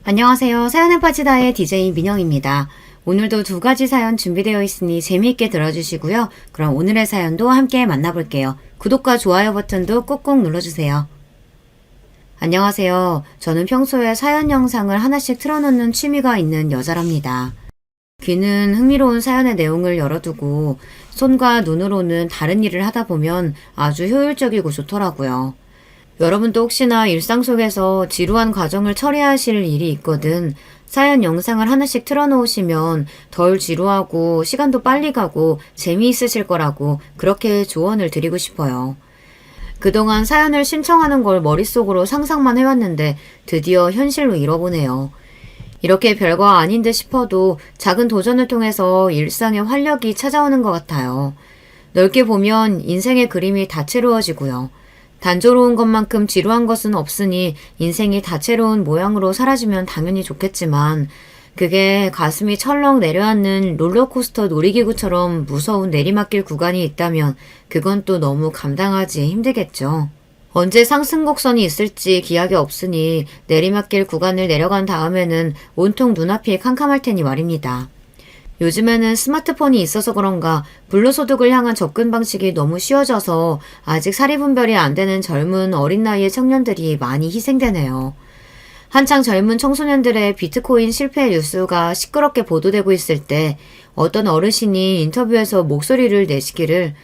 안녕하세요. 사연의 파치다의 DJ 민영입니다. 오늘도 두 가지 사연 준비되어 있으니 재미있게 들어주시고요. 그럼 오늘의 사연도 함께 만나볼게요. 구독과 좋아요 버튼도 꾹꾹 눌러주세요. 안녕하세요. 저는 평소에 사연 영상을 하나씩 틀어놓는 취미가 있는 여자랍니다. 귀는 흥미로운 사연의 내용을 열어두고 손과 눈으로는 다른 일을 하다 보면 아주 효율적이고 좋더라고요. 여러분도 혹시나 일상 속에서 지루한 과정을 처리하실 일이 있거든 사연 영상을 하나씩 틀어놓으시면 덜 지루하고 시간도 빨리 가고 재미있으실 거라고 그렇게 조언을 드리고 싶어요. 그동안 사연을 신청하는 걸 머릿속으로 상상만 해왔는데 드디어 현실로 이뤄보네요. 이렇게 별거 아닌 듯 싶어도 작은 도전을 통해서 일상의 활력이 찾아오는 것 같아요. 넓게 보면 인생의 그림이 다채로워지고요. 단조로운 것만큼 지루한 것은 없으니 인생이 다채로운 모양으로 사라지면 당연히 좋겠지만 그게 가슴이 철렁 내려앉는 롤러코스터 놀이기구처럼 무서운 내리막길 구간이 있다면 그건 또 너무 감당하기 힘들겠죠. 언제 상승 곡선이 있을지 기약이 없으니 내리막길 구간을 내려간 다음에는 온통 눈앞이 캄캄할 테니 말입니다. 요즘에는 스마트폰이 있어서 그런가 불로소득을 향한 접근 방식이 너무 쉬워져서 아직 사리분별이 안 되는 젊은 어린 나이의 청년들이 많이 희생되네요. 한창 젊은 청소년들의 비트코인 실패 뉴스가 시끄럽게 보도되고 있을 때 어떤 어르신이 인터뷰에서 목소리를 내시기를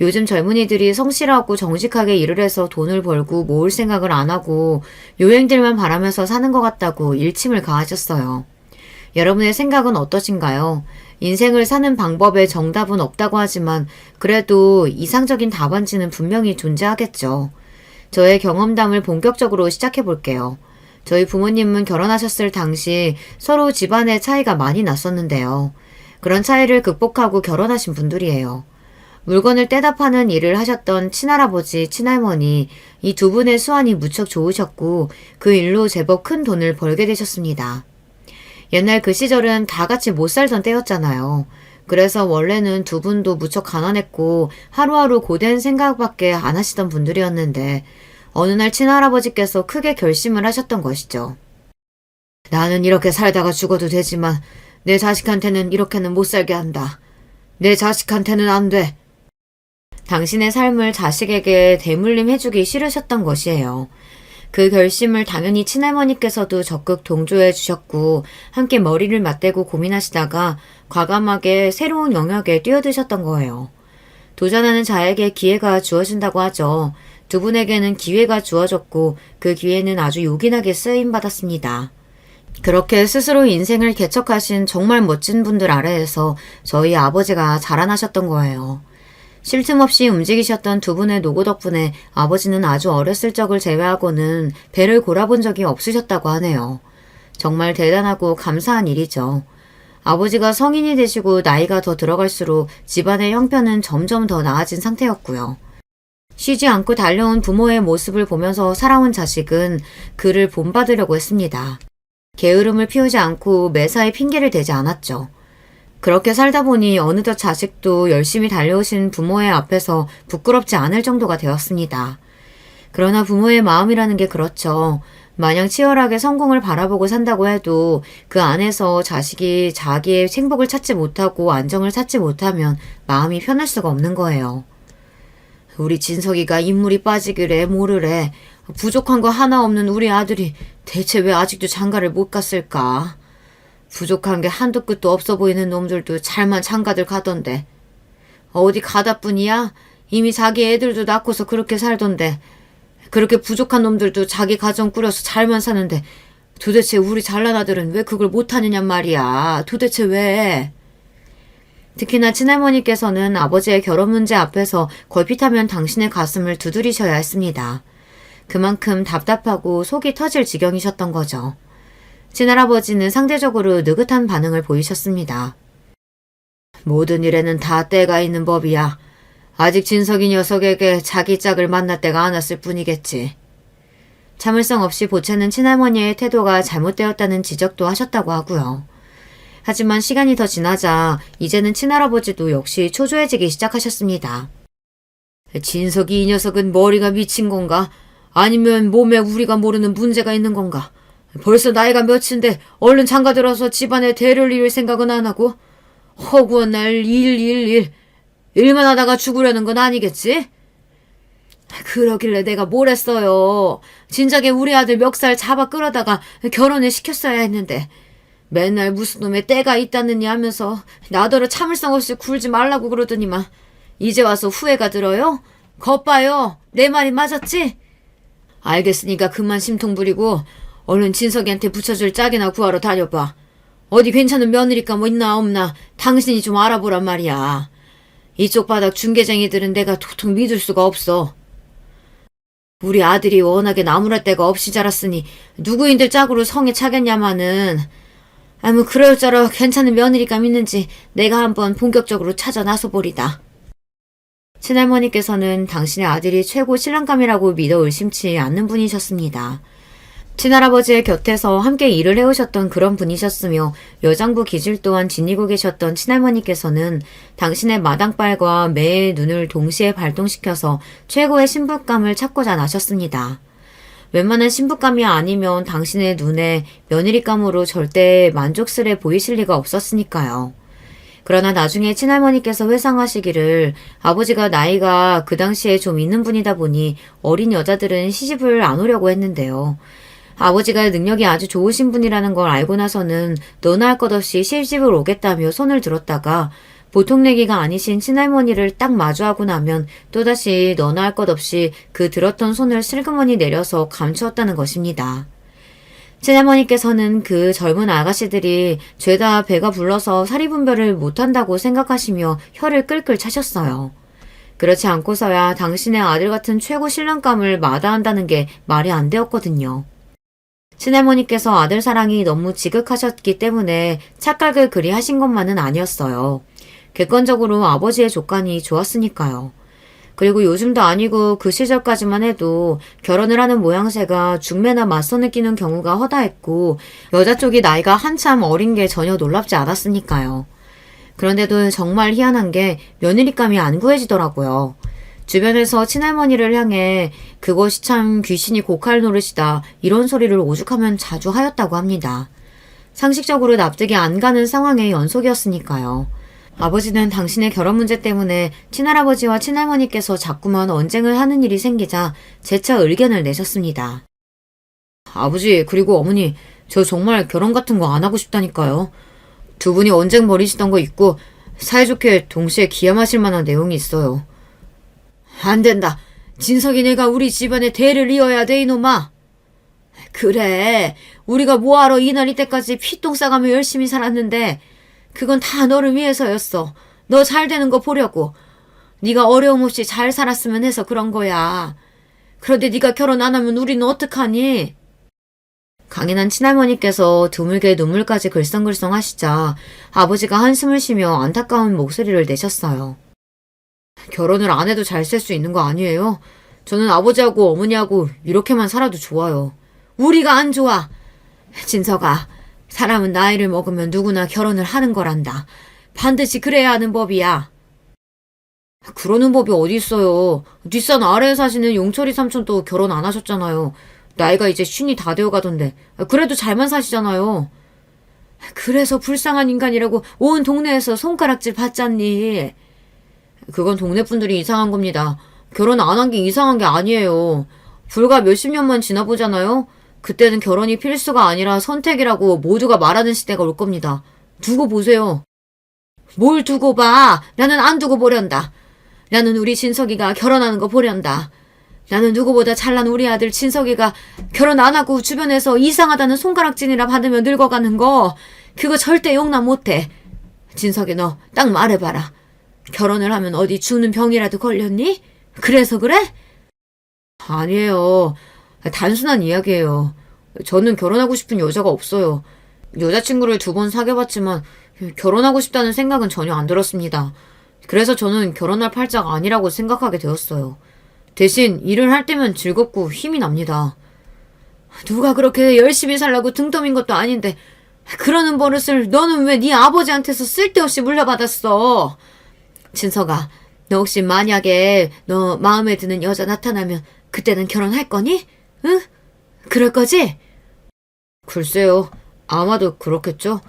요즘 젊은이들이 성실하고 정직하게 일을 해서 돈을 벌고 모을 생각을 안 하고 요행들만 바라면서 사는 것 같다고 일침을 가하셨어요. 여러분의 생각은 어떠신가요? 인생을 사는 방법에 정답은 없다고 하지만 그래도 이상적인 답안지는 분명히 존재하겠죠. 저의 경험담을 본격적으로 시작해 볼게요. 저희 부모님은 결혼하셨을 당시 서로 집안의 차이가 많이 났었는데요. 그런 차이를 극복하고 결혼하신 분들이에요. 물건을 떼다 파는 일을 하셨던 친할아버지, 친할머니 이 두 분의 수완이 무척 좋으셨고 그 일로 제법 큰 돈을 벌게 되셨습니다. 옛날 그 시절은 다 같이 못 살던 때였잖아요. 그래서 원래는 두 분도 무척 가난했고 하루하루 고된 생각밖에 안 하시던 분들이었는데 어느 날 친할아버지께서 크게 결심을 하셨던 것이죠. 나는 이렇게 살다가 죽어도 되지만 내 자식한테는 이렇게는 못 살게 한다. 내 자식한테는 안 돼. 당신의 삶을 자식에게 대물림 해주기 싫으셨던 것이에요. 그 결심을 당연히 친할머니께서도 적극 동조해 주셨고 함께 머리를 맞대고 고민하시다가 과감하게 새로운 영역에 뛰어드셨던 거예요. 도전하는 자에게 기회가 주어진다고 하죠. 두 분에게는 기회가 주어졌고 그 기회는 아주 요긴하게 쓰임받았습니다. 그렇게 스스로 인생을 개척하신 정말 멋진 분들 아래에서 저희 아버지가 자라나셨던 거예요. 쉴 틈 없이 움직이셨던 두 분의 노고 덕분에 아버지는 아주 어렸을 적을 제외하고는 배를 골아본 적이 없으셨다고 하네요. 정말 대단하고 감사한 일이죠. 아버지가 성인이 되시고 나이가 더 들어갈수록 집안의 형편은 점점 더 나아진 상태였고요. 쉬지 않고 달려온 부모의 모습을 보면서 살아온 자식은 그를 본받으려고 했습니다. 게으름을 피우지 않고 매사에 핑계를 대지 않았죠. 그렇게 살다 보니 어느덧 자식도 열심히 달려오신 부모의 앞에서 부끄럽지 않을 정도가 되었습니다. 그러나 부모의 마음이라는 게 그렇죠. 마냥 치열하게 성공을 바라보고 산다고 해도 그 안에서 자식이 자기의 행복을 찾지 못하고 안정을 찾지 못하면 마음이 편할 수가 없는 거예요. 우리 진석이가 인물이 빠지기래 뭐르래. 부족한 거 하나 없는 우리 아들이 대체 왜 아직도 장가를 못 갔을까? 부족한 게 한도 끝도 없어 보이는 놈들도 잘만 장가들 가던데. 어디 가다뿐이야? 이미 자기 애들도 낳고서 그렇게 살던데. 그렇게 부족한 놈들도 자기 가정 꾸려서 잘만 사는데 도대체 우리 잘난 아들은 왜 그걸 못하느냔 말이야. 도대체 왜? 특히나 친할머니께서는 아버지의 결혼 문제 앞에서 걸핏하면 당신의 가슴을 두드리셔야 했습니다. 그만큼 답답하고 속이 터질 지경이셨던 거죠. 친할아버지는 상대적으로 느긋한 반응을 보이셨습니다. 모든 일에는 다 때가 있는 법이야. 아직 진석이 녀석에게 자기 짝을 만날 때가 안 왔을 뿐이겠지. 참을성 없이 보채는 친할머니의 태도가 잘못되었다는 지적도 하셨다고 하고요. 하지만 시간이 더 지나자 이제는 친할아버지도 역시 초조해지기 시작하셨습니다. 진석이 이 녀석은 머리가 미친 건가? 아니면 몸에 우리가 모르는 문제가 있는 건가? 벌써 나이가 몇인데 얼른 장가들어서 집안에 대를 이을 생각은 안 하고 허구한 날 일만 하다가 죽으려는 건 아니겠지? 그러길래 내가 뭘 했어요. 진작에 우리 아들 멱살 잡아 끌어다가 결혼을 시켰어야 했는데 맨날 무슨 놈의 때가 있다느니 하면서 나더러 참을성 없이 굴지 말라고 그러더니만 이제 와서 후회가 들어요? 겉봐요. 내 말이 맞았지? 알겠으니까 그만 심통 부리고 얼른 진석이한테 붙여줄 짝이나 구하러 다녀봐. 어디 괜찮은 며느리가 뭐 있나 없나 당신이 좀 알아보란 말이야. 이쪽 바닥 중개쟁이들은 내가 도통 믿을 수가 없어. 우리 아들이 워낙에 나무랄 데가 없이 자랐으니 누구인들 짝으로 성에 차겠냐마는 뭐 그럴저럴 괜찮은 며느리가 있는지 내가 한번 본격적으로 찾아 나서보리다. 친할머니께서는 당신의 아들이 최고 신랑감이라고 믿어 의심치 않는 분이셨습니다. 친할아버지의 곁에서 함께 일을 해오셨던 그런 분이셨으며 여장부 기질 또한 지니고 계셨던 친할머니께서는 당신의 마당발과 매의 눈을 동시에 발동시켜서 최고의 신부감을 찾고자 나셨습니다. 웬만한 신부감이 아니면 당신의 눈에 며느리감으로 절대 만족스레 보이실 리가 없었으니까요. 그러나 나중에 친할머니께서 회상하시기를 아버지가 나이가 그 당시에 좀 있는 분이다 보니 어린 여자들은 시집을 안 오려고 했는데요. 아버지가 능력이 아주 좋으신 분이라는 걸 알고 나서는 너나 할 것 없이 시집을 오겠다며 손을 들었다가 보통 내기가 아니신 친할머니를 딱 마주하고 나면 또다시 너나 할 것 없이 그 들었던 손을 슬그머니 내려서 감추었다는 것입니다. 친할머니께서는 그 젊은 아가씨들이 죄다 배가 불러서 사리분별을 못한다고 생각하시며 혀를 끌끌 차셨어요. 그렇지 않고서야 당신의 아들 같은 최고 신랑감을 마다한다는 게 말이 안 되었거든요. 친할머니께서 아들 사랑이 너무 지극하셨기 때문에 착각을 그리 하신 것만은 아니었어요. 객관적으로 아버지의 조건이 좋았으니까요. 그리고 요즘도 아니고 그 시절까지만 해도 결혼을 하는 모양새가 중매나 맞선을 끼는 경우가 허다했고 여자 쪽이 나이가 한참 어린 게 전혀 놀랍지 않았으니까요. 그런데도 정말 희한한 게 며느리감이 안 구해지더라고요. 주변에서 친할머니를 향해 그것이 참 귀신이 고칼 노릇이다 이런 소리를 오죽하면 자주 하였다고 합니다. 상식적으로 납득이 안 가는 상황의 연속이었으니까요. 아버지는 당신의 결혼 문제 때문에 친할아버지와 친할머니께서 자꾸만 언쟁을 하는 일이 생기자 재차 의견을 내셨습니다. 아버지 그리고 어머니 저 정말 결혼 같은 거 안 하고 싶다니까요. 두 분이 언쟁 벌이시던 거 있고 사이좋게 동시에 기함하실 만한 내용이 있어요. 안 된다. 진석이네가 우리 집안의 대를 이어야 돼 이놈아. 그래 우리가 뭐하러 이날 이때까지 피똥 싸가며 열심히 살았는데 그건 다 너를 위해서였어. 너 잘 되는 거 보려고. 네가 어려움 없이 잘 살았으면 해서 그런 거야. 그런데 네가 결혼 안 하면 우리는 어떡하니? 강인한 친할머니께서 드물게 눈물까지 글썽글썽 하시자 아버지가 한숨을 쉬며 안타까운 목소리를 내셨어요. 결혼을 안 해도 잘 살 수 있는 거 아니에요? 저는 아버지하고 어머니하고 이렇게만 살아도 좋아요. 우리가 안 좋아. 진석아, 사람은 나이를 먹으면 누구나 결혼을 하는 거란다. 반드시 그래야 하는 법이야. 그러는 법이 어디 있어요. 뒷산 아래에 사시는 용철이 삼촌도 결혼 안 하셨잖아요. 나이가 이제 50이 다 되어 가던데. 그래도 잘만 사시잖아요. 그래서 불쌍한 인간이라고 온 동네에서 손가락질 받잖니. 그건 동네 분들이 이상한 겁니다. 결혼 안 한 게 이상한 게 아니에요. 불과 몇십 년만 지나보잖아요. 그때는 결혼이 필수가 아니라 선택이라고 모두가 말하는 시대가 올 겁니다. 두고 보세요. 뭘 두고 봐. 나는 안 두고 보련다. 나는 우리 진석이가 결혼하는 거 보련다. 나는 누구보다 잘난 우리 아들 진석이가 결혼 안 하고 주변에서 이상하다는 손가락질이나 받으며 늙어가는 거 그거 절대 용납 못해. 진석이 너 딱 말해봐라. 결혼을 하면 어디 죽는 병이라도 걸렸니? 그래서 그래? 아니에요. 단순한 이야기예요. 저는 결혼하고 싶은 여자가 없어요. 여자친구를 2번 사귀어봤지만 결혼하고 싶다는 생각은 전혀 안 들었습니다. 그래서 저는 결혼할 팔자가 아니라고 생각하게 되었어요. 대신 일을 할 때면 즐겁고 힘이 납니다. 누가 그렇게 열심히 살라고 등 떠민 것도 아닌데 그러는 버릇을 너는 왜 네 아버지한테서 쓸데없이 물려받았어? 진석아, 너 혹시 만약에 너 마음에 드는 여자 나타나면 그때는 결혼할 거니? 응? 그럴 거지? 글쎄요. 아마도 그렇겠죠?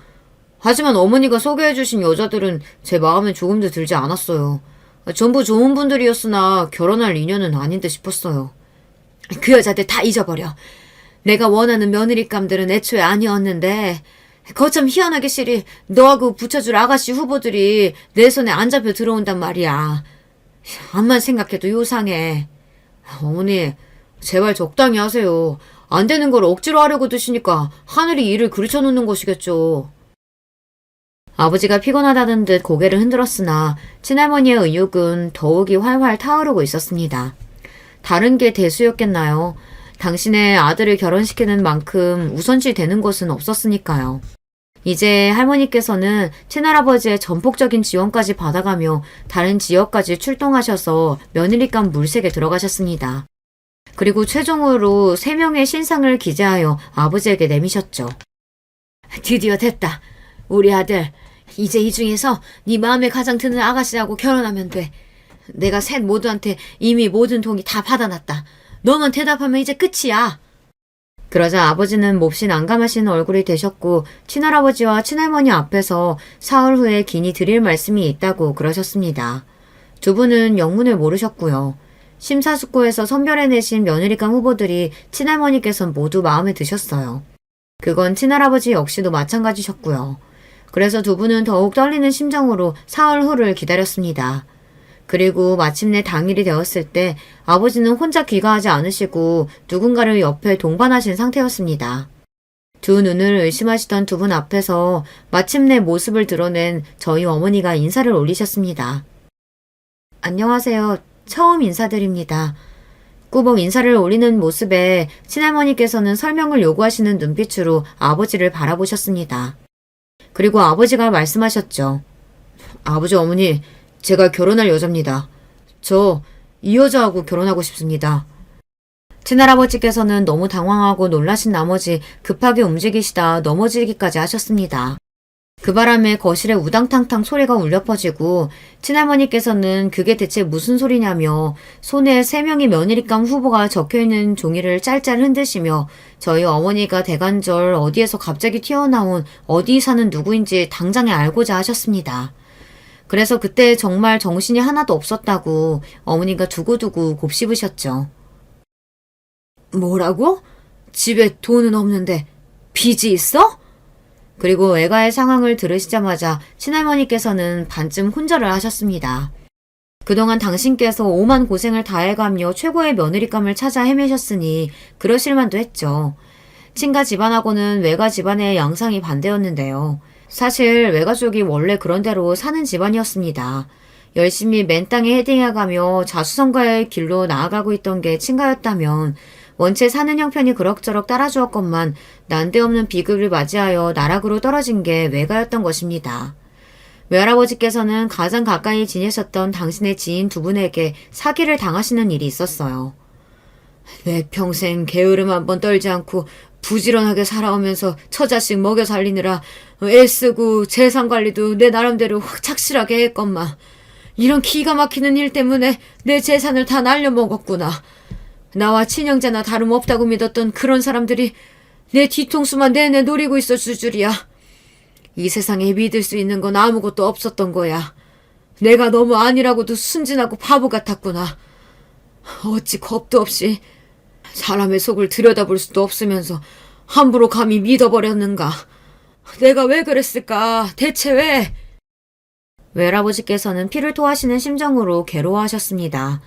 하지만 어머니가 소개해주신 여자들은 제 마음에 조금도 들지 않았어요. 전부 좋은 분들이었으나 결혼할 인연은 아닌 듯 싶었어요. 그 여자들 다 잊어버려. 내가 원하는 며느리감들은 애초에 아니었는데 거참 희한하게 실이 너하고 붙여줄 아가씨 후보들이 내 손에 안 잡혀 들어온단 말이야. 암만 생각해도 요상해. 어머니, 제발 적당히 하세요. 안 되는 걸 억지로 하려고 드시니까 하늘이 일을 그르쳐 놓는 것이겠죠. 아버지가 피곤하다는 듯 고개를 흔들었으나 친할머니의 의욕은 더욱이 활활 타오르고 있었습니다. 다른 게 대수였겠나요? 당신의 아들을 결혼시키는 만큼 우선시 되는 것은 없었으니까요. 이제 할머니께서는 친할아버지의 전폭적인 지원까지 받아가며 다른 지역까지 출동하셔서 며느리감 물색에 들어가셨습니다. 그리고 최종으로 3명의 신상을 기재하여 아버지에게 내미셨죠. 드디어 됐다. 우리 아들, 이제 이 중에서 네 마음에 가장 드는 아가씨하고 결혼하면 돼. 내가 셋 모두한테 이미 모든 동의 다 받아놨다. 너만 대답하면 이제 끝이야. 그러자 아버지는 몹시 난감하신 얼굴이 되셨고 친할아버지와 친할머니 앞에서 사흘 후에 긴히 드릴 말씀이 있다고 그러셨습니다. 두 분은 영문을 모르셨고요. 심사숙고해서 선별해내신 며느리감 후보들이 친할머니께선 모두 마음에 드셨어요. 그건 친할아버지 역시도 마찬가지셨고요. 그래서 두 분은 더욱 떨리는 심정으로 사흘 후를 기다렸습니다. 그리고 마침내 당일이 되었을 때 아버지는 혼자 귀가하지 않으시고 누군가를 옆에 동반하신 상태였습니다. 두 눈을 의심하시던 두 분 앞에서 마침내 모습을 드러낸 저희 어머니가 인사를 올리셨습니다. 안녕하세요. 처음 인사드립니다. 꾸벅 인사를 올리는 모습에 친할머니께서는 설명을 요구하시는 눈빛으로 아버지를 바라보셨습니다. 그리고 아버지가 말씀하셨죠. 아버지 어머니, 제가 결혼할 여자입니다. 저 이 여자하고 결혼하고 싶습니다. 친할아버지께서는 너무 당황하고 놀라신 나머지 급하게 움직이시다 넘어지기까지 하셨습니다. 그 바람에 거실에 우당탕탕 소리가 울려 퍼지고 친할머니께서는 그게 대체 무슨 소리냐며 손에 3명의 며느리감 후보가 적혀있는 종이를 짤짤 흔드시며 저희 어머니가 대간절 어디에서 갑자기 튀어나온 어디 사는 누구인지 당장에 알고자 하셨습니다. 그래서 그때 정말 정신이 하나도 없었다고 어머니가 두고두고 곱씹으셨죠. 뭐라고? 집에 돈은 없는데 빚이 있어? 그리고 외가의 상황을 들으시자마자 친할머니께서는 반쯤 혼절을 하셨습니다. 그동안 당신께서 오만 고생을 다해가며 최고의 며느리감을 찾아 헤매셨으니 그러실 만도 했죠. 친가 집안하고는 외가 집안의 양상이 반대였는데요. 사실 외가족이 원래 그런 대로 사는 집안이었습니다. 열심히 맨 땅에 헤딩해가며 자수성가의 길로 나아가고 있던 게 친가였다면 원체 사는 형편이 그럭저럭 따라주었건만 난데없는 비극을 맞이하여 나락으로 떨어진 게 외가였던 것입니다. 외할아버지께서는 가장 가까이 지내셨던 당신의 지인 두 분에게 사기를 당하시는 일이 있었어요. 내 평생 게으름 한번 떨지 않고 부지런하게 살아오면서 처자식 먹여 살리느라 애쓰고 재산관리도 내 나름대로 착실하게 했건만 이런 기가 막히는 일 때문에 내 재산을 다 날려먹었구나. 나와 친형제나 다름없다고 믿었던 그런 사람들이 내 뒤통수만 내내 노리고 있을 줄이야. 이 세상에 믿을 수 있는 건 아무것도 없었던 거야. 내가 너무 아니라고도 순진하고 바보 같았구나. 어찌 겁도 없이 사람의 속을 들여다볼 수도 없으면서 함부로 감히 믿어버렸는가. 내가 왜 그랬을까? 대체 왜? 외할아버지께서는 피를 토하시는 심정으로 괴로워하셨습니다.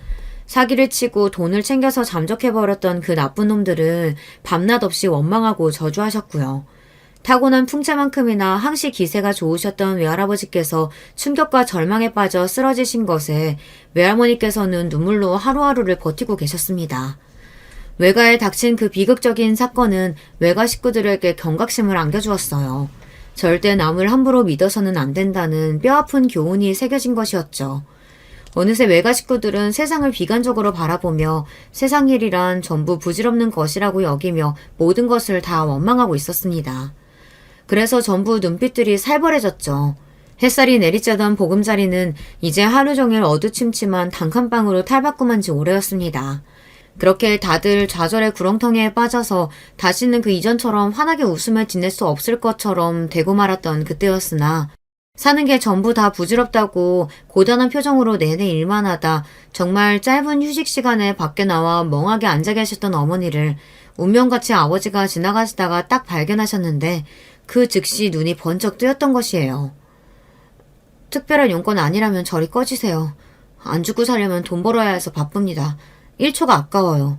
사기를 치고 돈을 챙겨서 잠적해버렸던 그 나쁜 놈들은 밤낮 없이 원망하고 저주하셨고요. 타고난 풍채만큼이나 항시 기세가 좋으셨던 외할아버지께서 충격과 절망에 빠져 쓰러지신 것에 외할머니께서는 눈물로 하루하루를 버티고 계셨습니다. 외가에 닥친 그 비극적인 사건은 외가 식구들에게 경각심을 안겨주었어요. 절대 남을 함부로 믿어서는 안 된다는 뼈아픈 교훈이 새겨진 것이었죠. 어느새 외가 식구들은 세상을 비관적으로 바라보며 세상 일이란 전부 부질없는 것이라고 여기며 모든 것을 다 원망하고 있었습니다. 그래서 전부 눈빛들이 살벌해졌죠. 햇살이 내리쬐던 보금자리는 이제 하루 종일 어두침침한 단칸방으로 탈바꿈한 지 오래였습니다. 그렇게 다들 좌절의 구렁텅이에 빠져서 다시는 그 이전처럼 환하게 웃으며 지낼 수 없을 것처럼 되고 말았던 그때였으나 사는 게 전부 다 부질없다고 고단한 표정으로 내내 일만 하다 정말 짧은 휴식 시간에 밖에 나와 멍하게 앉아 계셨던 어머니를 운명같이 아버지가 지나가시다가 딱 발견하셨는데 그 즉시 눈이 번쩍 뜨였던 것이에요. 특별한 용건 아니라면 저리 꺼지세요. 안 죽고 살려면 돈 벌어야 해서 바쁩니다. 1초가 아까워요.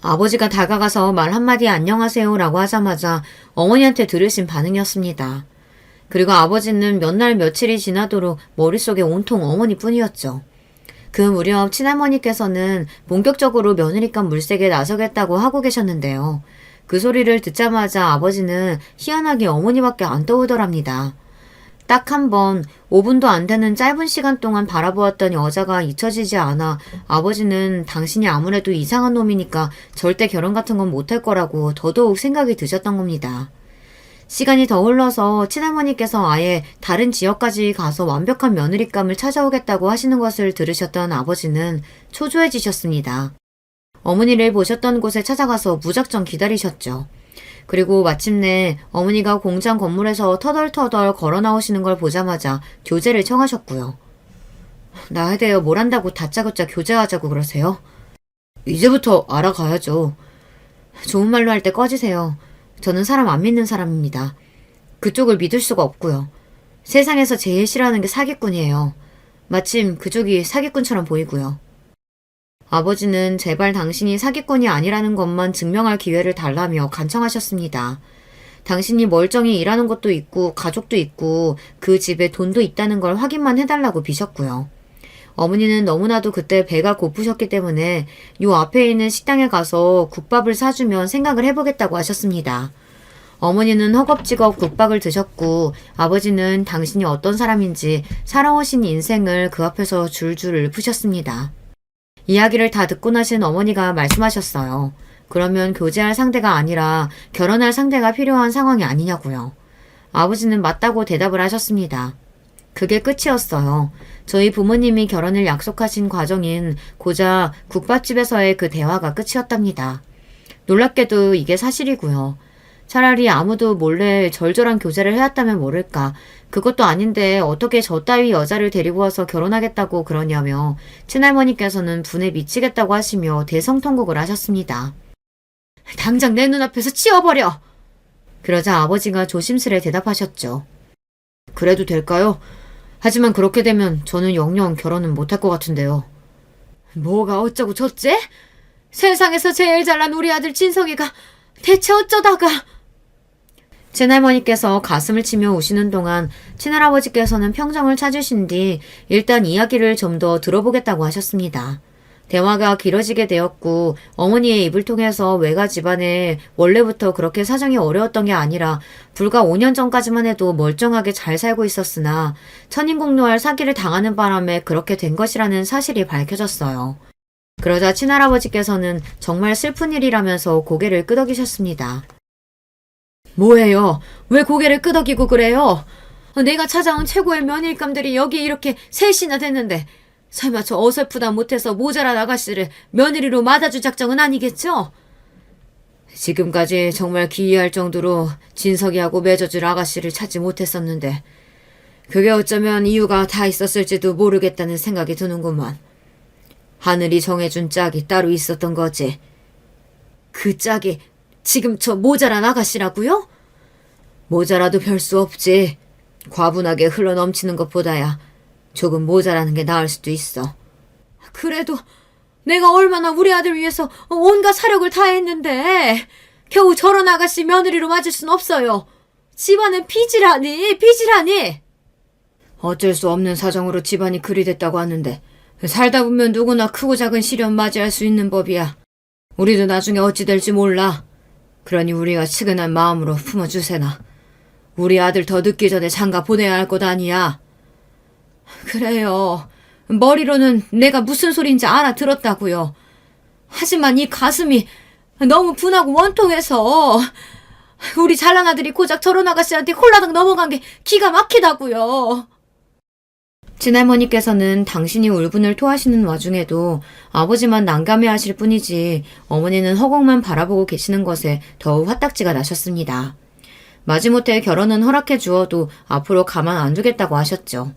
아버지가 다가가서 말 한마디 안녕하세요 라고 하자마자 어머니한테 들으신 반응이었습니다. 그리고 아버지는 몇 날 며칠이 지나도록 머릿속에 온통 어머니뿐이었죠. 그 무렵 친할머니께서는 본격적으로 며느리감 물색에 나서겠다고 하고 계셨는데요. 그 소리를 듣자마자 아버지는 희한하게 어머니밖에 안 떠오더랍니다. 딱 한 번 5분도 안 되는 짧은 시간 동안 바라보았던 여자가 잊혀지지 않아 아버지는 당신이 아무래도 이상한 놈이니까 절대 결혼 같은 건 못할 거라고 더더욱 생각이 드셨던 겁니다. 시간이 더 흘러서 친할머니께서 아예 다른 지역까지 가서 완벽한 며느리감을 찾아오겠다고 하시는 것을 들으셨던 아버지는 초조해지셨습니다. 어머니를 보셨던 곳에 찾아가서 무작정 기다리셨죠. 그리고 마침내 어머니가 공장 건물에서 터덜터덜 걸어 나오시는 걸 보자마자 교제를 청하셨고요. 나에 대해 뭘 한다고 다짜고짜 교제하자고 그러세요? 이제부터 알아가야죠. 좋은 말로 할 때 꺼지세요. 저는 사람 안 믿는 사람입니다. 그쪽을 믿을 수가 없고요. 세상에서 제일 싫어하는 게 사기꾼이에요. 마침 그쪽이 사기꾼처럼 보이고요. 아버지는 제발 당신이 사기꾼이 아니라는 것만 증명할 기회를 달라며 간청하셨습니다. 당신이 멀쩡히 일하는 것도 있고 가족도 있고 그 집에 돈도 있다는 걸 확인만 해달라고 비셨고요. 어머니는 너무나도 그때 배가 고프셨기 때문에 요 앞에 있는 식당에 가서 국밥을 사주면 생각을 해보겠다고 하셨습니다. 어머니는 허겁지겁 국밥을 드셨고 아버지는 당신이 어떤 사람인지 살아오신 인생을 그 앞에서 줄줄 읊으셨습니다. 이야기를 다 듣고 나신 어머니가 말씀하셨어요. 그러면 교제할 상대가 아니라 결혼할 상대가 필요한 상황이 아니냐고요. 아버지는 맞다고 대답을 하셨습니다. 그게 끝이었어요. 저희 부모님이 결혼을 약속하신 과정인 고작 국밥집에서의 그 대화가 끝이었답니다. 놀랍게도 이게 사실이고요. 차라리 아무도 몰래 절절한 교제를 해왔다면 모를까. 그것도 아닌데 어떻게 저 따위 여자를 데리고 와서 결혼하겠다고 그러냐며 친할머니께서는 분에 미치겠다고 하시며 대성통곡을 하셨습니다. 당장 내 눈앞에서 치워버려! 그러자 아버지가 조심스레 대답하셨죠. 그래도 될까요? 하지만 그렇게 되면 저는 영영 결혼은 못할 것 같은데요. 뭐가 어쩌고 저째? 세상에서 제일 잘난 우리 아들 진석이가 대체 어쩌다가... 친할머니께서 가슴을 치며 우시는 동안 친할아버지께서는 평정을 찾으신 뒤 일단 이야기를 좀 더 들어보겠다고 하셨습니다. 대화가 길어지게 되었고 어머니의 입을 통해서 외가 집안에 원래부터 그렇게 사정이 어려웠던 게 아니라 불과 5년 전까지만 해도 멀쩡하게 잘 살고 있었으나 천인공노할 사기를 당하는 바람에 그렇게 된 것이라는 사실이 밝혀졌어요. 그러자 친할아버지께서는 정말 슬픈 일이라면서 고개를 끄덕이셨습니다. 뭐예요? 왜 고개를 끄덕이고 그래요? 내가 찾아온 최고의 며느리감들이 여기 이렇게 셋이나 됐는데 설마 저 어설프다 못해서 모자란 아가씨를 며느리로 맞아줄 작정은 아니겠죠? 지금까지 정말 기이할 정도로 진석이하고 맺어줄 아가씨를 찾지 못했었는데 그게 어쩌면 이유가 다 있었을지도 모르겠다는 생각이 드는구만. 하늘이 정해준 짝이 따로 있었던 거지. 그 짝이 지금 저 모자란 아가씨라고요? 모자라도 별 수 없지. 과분하게 흘러넘치는 것보다야 조금 모자라는 게 나을 수도 있어. 그래도 내가 얼마나 우리 아들 위해서 온갖 사력을 다했는데 겨우 저런 아가씨 며느리로 맞을 순 없어요. 집안은 빚이라니. 어쩔 수 없는 사정으로 집안이 그리 됐다고 하는데 살다 보면 누구나 크고 작은 시련 맞이할 수 있는 법이야. 우리도 나중에 어찌 될지 몰라. 그러니 우리가 측은한 마음으로 품어주세나. 우리 아들 더 늦기 전에 장가 보내야 할 것 아니야. 그래요. 머리로는 내가 무슨 소린지 알아들었다고요. 하지만 이 가슴이 너무 분하고 원통해서 우리 잘난 아들이 고작 저런 아가씨한테 홀라당 넘어간 게 기가 막히다고요. 친할머니께서는 당신이 울분을 토하시는 와중에도 아버지만 난감해 하실 뿐이지 어머니는 허공만 바라보고 계시는 것에 더욱 화딱지가 나셨습니다. 마지못해 결혼은 허락해 주어도 앞으로 가만 안 두겠다고 하셨죠.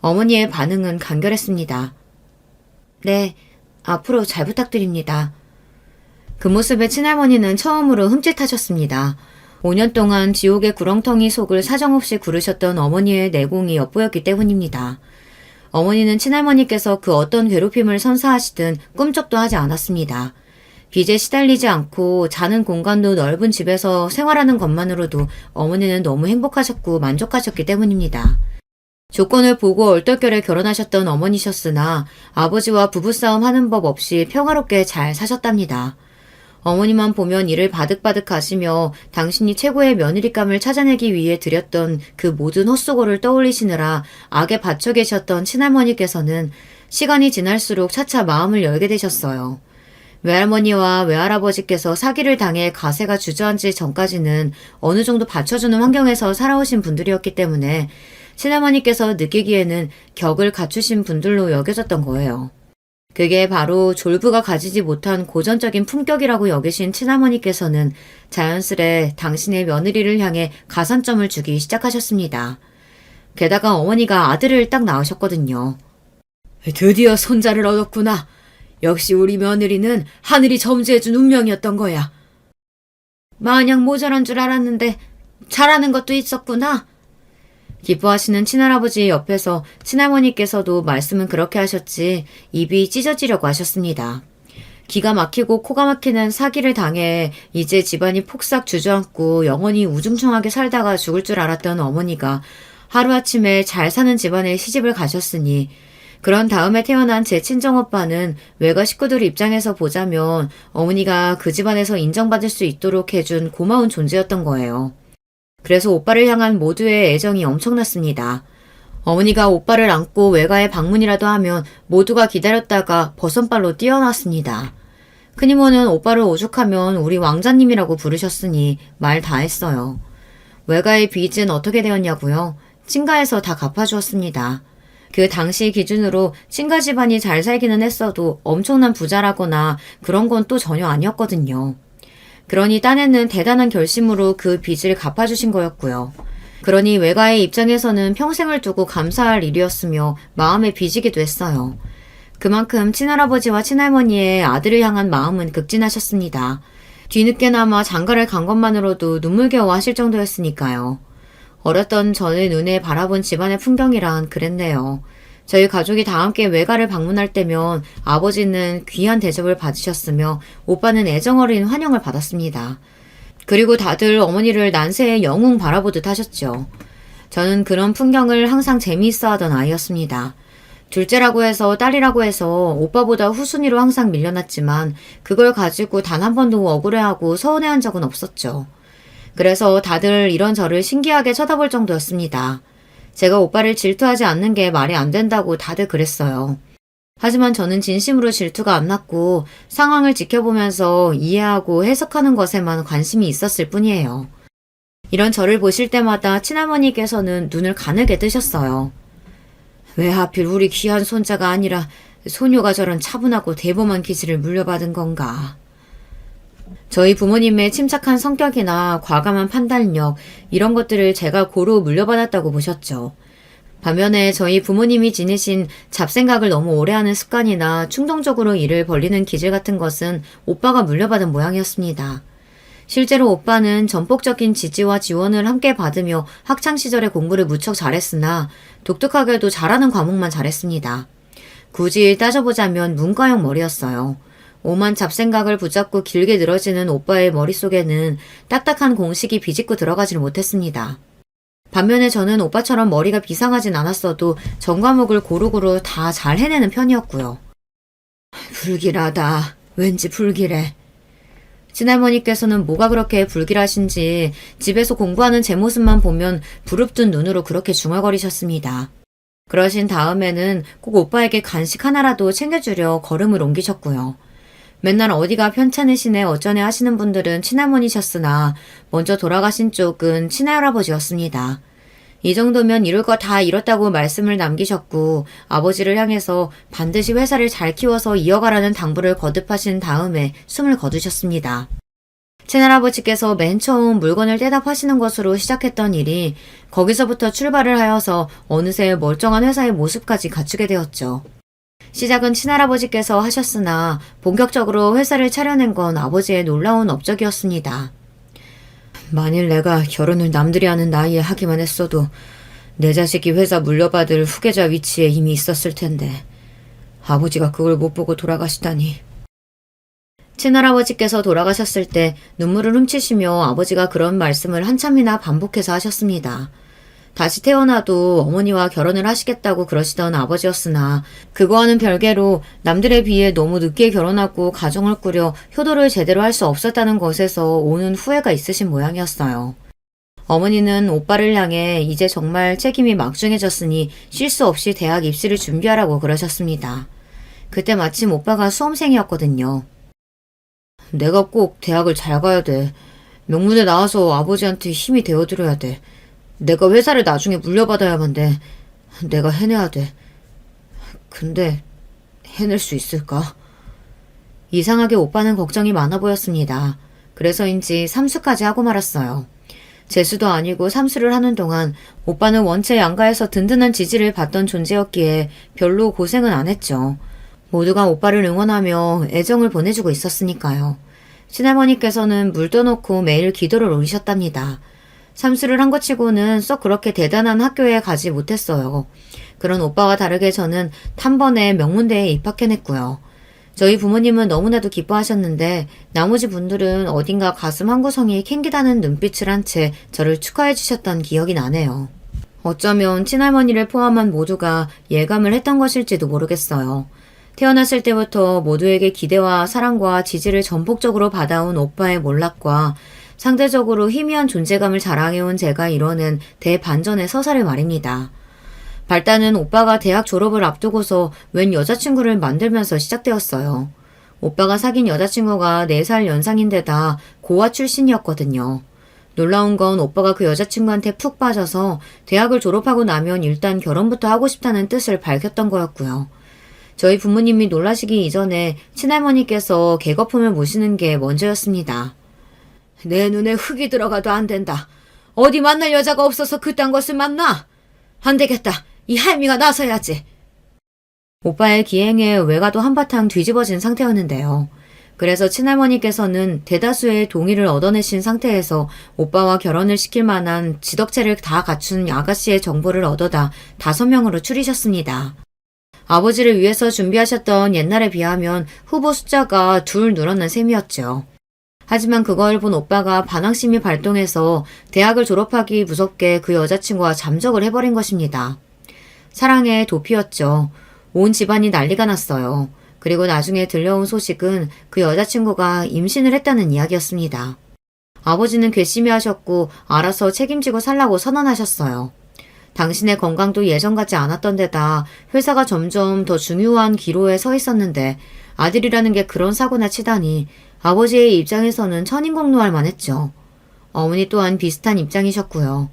어머니의 반응은 간결했습니다. 네, 앞으로 잘 부탁드립니다. 그 모습에 친할머니는 처음으로 흠칫하셨습니다. 5년 동안 지옥의 구렁텅이 속을 사정없이 구르셨던 어머니의 내공이 엿보였기 때문입니다. 어머니는 친할머니께서 그 어떤 괴롭힘을 선사하시든 꿈쩍도 하지 않았습니다. 빚에 시달리지 않고 자는 공간도 넓은 집에서 생활하는 것만으로도 어머니는 너무 행복하셨고 만족하셨기 때문입니다. 조건을 보고 얼떨결에 결혼하셨던 어머니셨으나 아버지와 부부싸움 하는 법 없이 평화롭게 잘 사셨답니다. 어머니만 보면 이를 바득바득 하시며 당신이 최고의 며느리감을 찾아내기 위해 드렸던 그 모든 헛수고를 떠올리시느라 악에 받쳐 계셨던 친할머니께서는 시간이 지날수록 차차 마음을 열게 되셨어요. 외할머니와 외할아버지께서 사기를 당해 가세가 주저앉기 전까지는 어느 정도 받쳐주는 환경에서 살아오신 분들이었기 때문에 친할머니께서 느끼기에는 격을 갖추신 분들로 여겨졌던 거예요. 그게 바로 졸부가 가지지 못한 고전적인 품격이라고 여기신 친할머니께서는 자연스레 당신의 며느리를 향해 가산점을 주기 시작하셨습니다. 게다가 어머니가 아들을 딱 낳으셨거든요. 드디어 손자를 얻었구나. 역시 우리 며느리는 하늘이 점지해준 운명이었던 거야. 마냥 모자란 줄 알았는데 잘하는 것도 있었구나. 기뻐하시는 친할아버지 옆에서 친할머니께서도 말씀은 그렇게 하셨지 입이 찢어지려고 하셨습니다. 기가 막히고 코가 막히는 사기를 당해 이제 집안이 폭삭 주저앉고 영원히 우중충하게 살다가 죽을 줄 알았던 어머니가 하루아침에 잘 사는 집안에 시집을 가셨으니 그런 다음에 태어난 제 친정오빠는 외가 식구들 입장에서 보자면 어머니가 그 집안에서 인정받을 수 있도록 해준 고마운 존재였던 거예요. 그래서 오빠를 향한 모두의 애정이 엄청났습니다. 어머니가 오빠를 안고 외가에 방문이라도 하면 모두가 기다렸다가 버선발로 뛰어났습니다. 큰이모는 오빠를 오죽하면 우리 왕자님이라고 부르셨으니 말 다 했어요. 외가의 빚은 어떻게 되었냐고요? 친가에서 다 갚아주었습니다. 그 당시 기준으로 친가 집안이 잘 살기는 했어도 엄청난 부자라거나 그런 건 또 전혀 아니었거든요. 그러니 딴에는 대단한 결심으로 그 빚을 갚아주신 거였고요. 그러니 외가의 입장에서는 평생을 두고 감사할 일이었으며 마음에 빚이기도 했어요. 그만큼 친할아버지와 친할머니의 아들을 향한 마음은 극진하셨습니다. 뒤늦게나마 장가를 간 것만으로도 눈물겨워 하실 정도였으니까요. 어렸던 저의 눈에 바라본 집안의 풍경이란 그랬네요. 저희 가족이 다 함께 외가를 방문할 때면 아버지는 귀한 대접을 받으셨으며 오빠는 애정어린 환영을 받았습니다. 그리고 다들 어머니를 난세의 영웅 바라보듯 하셨죠. 저는 그런 풍경을 항상 재미있어 하던 아이였습니다. 둘째라고 해서 딸이라고 해서 오빠보다 후순위로 항상 밀려났지만 그걸 가지고 단 한 번도 억울해하고 서운해한 적은 없었죠. 그래서 다들 이런 저를 신기하게 쳐다볼 정도였습니다. 제가 오빠를 질투하지 않는 게 말이 안 된다고 다들 그랬어요. 하지만 저는 진심으로 질투가 안 났고 상황을 지켜보면서 이해하고 해석하는 것에만 관심이 있었을 뿐이에요. 이런 저를 보실 때마다 친할머니께서는 눈을 가늘게 뜨셨어요. 왜 하필 우리 귀한 손자가 아니라 소녀가 저런 차분하고 대범한 기질을 물려받은 건가. 저희 부모님의 침착한 성격이나 과감한 판단력 이런 것들을 제가 고루 물려받았다고 보셨죠. 반면에 저희 부모님이 지니신 잡생각을 너무 오래하는 습관이나 충동적으로 일을 벌리는 기질 같은 것은 오빠가 물려받은 모양이었습니다. 실제로 오빠는 전폭적인 지지와 지원을 함께 받으며 학창시절에 공부를 무척 잘했으나 독특하게도 잘하는 과목만 잘했습니다. 굳이 따져보자면 문과형 머리였어요. 오만 잡생각을 붙잡고 길게 늘어지는 오빠의 머릿속에는 딱딱한 공식이 비집고 들어가질 못했습니다. 반면에 저는 오빠처럼 머리가 비상하진 않았어도 전 과목을 고루고루 다 잘 해내는 편이었고요. 불길하다. 왠지 불길해. 친할머니께서는 뭐가 그렇게 불길하신지 집에서 공부하는 제 모습만 보면 부릅뜬 눈으로 그렇게 중얼거리셨습니다. 그러신 다음에는 꼭 오빠에게 간식 하나라도 챙겨주려 걸음을 옮기셨고요. 맨날 어디가 편찮으시네 어쩌네 하시는 분들은 친할머니셨으나 먼저 돌아가신 쪽은 친할아버지였습니다. 이 정도면 이룰 거 다 이뤘다고 말씀을 남기셨고 아버지를 향해서 반드시 회사를 잘 키워서 이어가라는 당부를 거듭하신 다음에 숨을 거두셨습니다. 친할아버지께서 맨 처음 물건을 떼다 파시는 것으로 시작했던 일이 거기서부터 출발을 하여서 어느새 멀쩡한 회사의 모습까지 갖추게 되었죠. 시작은 친할아버지께서 하셨으나 본격적으로 회사를 차려낸 건 아버지의 놀라운 업적이었습니다. 만일 내가 결혼을 남들이 하는 나이에 하기만 했어도 내 자식이 회사 물려받을 후계자 위치에 이미 있었을 텐데 아버지가 그걸 못 보고 돌아가시다니. 친할아버지께서 돌아가셨을 때 눈물을 훔치시며 아버지가 그런 말씀을 한참이나 반복해서 하셨습니다. 다시 태어나도 어머니와 결혼을 하시겠다고 그러시던 아버지였으나 그거와는 별개로 남들에 비해 너무 늦게 결혼하고 가정을 꾸려 효도를 제대로 할 수 없었다는 것에서 오는 후회가 있으신 모양이었어요. 어머니는 오빠를 향해 이제 정말 책임이 막중해졌으니 쉴 수 없이 대학 입시를 준비하라고 그러셨습니다. 그때 마침 오빠가 수험생이었거든요. 내가 꼭 대학을 잘 가야 돼. 명문대 나와서 아버지한테 힘이 되어드려야 돼. 내가 회사를 나중에 물려받아야만 돼. 내가 해내야 돼. 근데 해낼 수 있을까? 이상하게 오빠는 걱정이 많아 보였습니다. 그래서인지 삼수까지 하고 말았어요. 재수도 아니고 삼수를 하는 동안 오빠는 원체 양가에서 든든한 지지를 받던 존재였기에 별로 고생은 안 했죠. 모두가 오빠를 응원하며 애정을 보내주고 있었으니까요. 친할머니께서는 물 떠놓고 매일 기도를 올리셨답니다. 삼수를 한 것 치고는 썩 그렇게 대단한 학교에 가지 못했어요. 그런 오빠와 다르게 저는 단번에 명문대에 입학해냈고요. 저희 부모님은 너무나도 기뻐하셨는데 나머지 분들은 어딘가 가슴 한구석이 캥기다는 눈빛을 한 채 저를 축하해 주셨던 기억이 나네요. 어쩌면 친할머니를 포함한 모두가 예감을 했던 것일지도 모르겠어요. 태어났을 때부터 모두에게 기대와 사랑과 지지를 전폭적으로 받아온 오빠의 몰락과 상대적으로 희미한 존재감을 자랑해온 제가 이뤄낸 대반전의 서사를 말입니다. 발단은 오빠가 대학 졸업을 앞두고서 웬 여자친구를 만들면서 시작되었어요. 오빠가 사귄 여자친구가 4살 연상인데다 고아 출신이었거든요. 놀라운 건 오빠가 그 여자친구한테 푹 빠져서 대학을 졸업하고 나면 일단 결혼부터 하고 싶다는 뜻을 밝혔던 거였고요. 저희 부모님이 놀라시기 이전에 친할머니께서 개거품을 모시는 게 먼저였습니다. 내 눈에 흙이 들어가도 안 된다. 어디 만날 여자가 없어서 그딴 것을 만나? 안 되겠다. 이 할미가 나서야지. 오빠의 기행에 외가도 한바탕 뒤집어진 상태였는데요. 그래서 친할머니께서는 대다수의 동의를 얻어내신 상태에서 오빠와 결혼을 시킬 만한 지덕체를 다 갖춘 아가씨의 정보를 얻어다 5명으로 추리셨습니다. 아버지를 위해서 준비하셨던 옛날에 비하면 후보 숫자가 2 늘어난 셈이었죠. 하지만 그걸 본 오빠가 반항심이 발동해서 대학을 졸업하기 무섭게 그 여자친구와 잠적을 해버린 것입니다. 사랑의 도피였죠. 온 집안이 난리가 났어요. 그리고 나중에 들려온 소식은 그 여자친구가 임신을 했다는 이야기였습니다. 아버지는 괘씸히 하셨고 알아서 책임지고 살라고 선언하셨어요. 당신의 건강도 예전 같지 않았던 데다 회사가 점점 더 중요한 기로에 서 있었는데 아들이라는 게 그런 사고나 치다니 아버지의 입장에서는 천인공노할 만했죠. 어머니 또한 비슷한 입장이셨고요.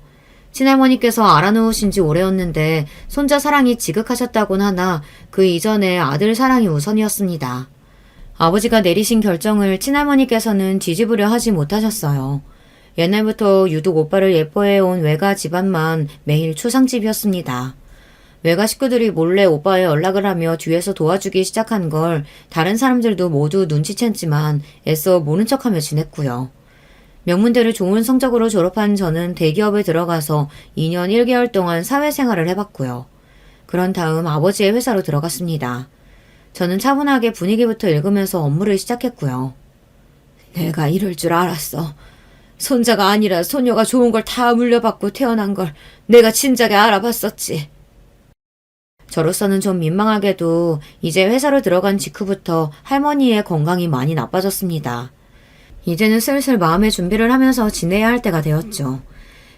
친할머니께서 알아놓으신 지 오래였는데 손자 사랑이 지극하셨다곤 하나 그 이전에 아들 사랑이 우선이었습니다. 아버지가 내리신 결정을 친할머니께서는 뒤집으려 하지 못하셨어요. 옛날부터 유독 오빠를 예뻐해온 외가 집안만 매일 초상집이었습니다. 외가 식구들이 몰래 오빠의 연락을 하며 뒤에서 도와주기 시작한 걸 다른 사람들도 모두 눈치챘지만 애써 모른 척하며 지냈고요. 명문대를 좋은 성적으로 졸업한 저는 대기업에 들어가서 2년 1개월 동안 사회생활을 해봤고요. 그런 다음 아버지의 회사로 들어갔습니다. 저는 차분하게 분위기부터 읽으면서 업무를 시작했고요. 내가 이럴 줄 알았어. 손자가 아니라 소녀가 좋은 걸 다 물려받고 태어난 걸 내가 진작에 알아봤었지. 저로서는 좀 민망하게도 이제 회사로 들어간 직후부터 할머니의 건강이 많이 나빠졌습니다. 이제는 슬슬 마음의 준비를 하면서 지내야 할 때가 되었죠.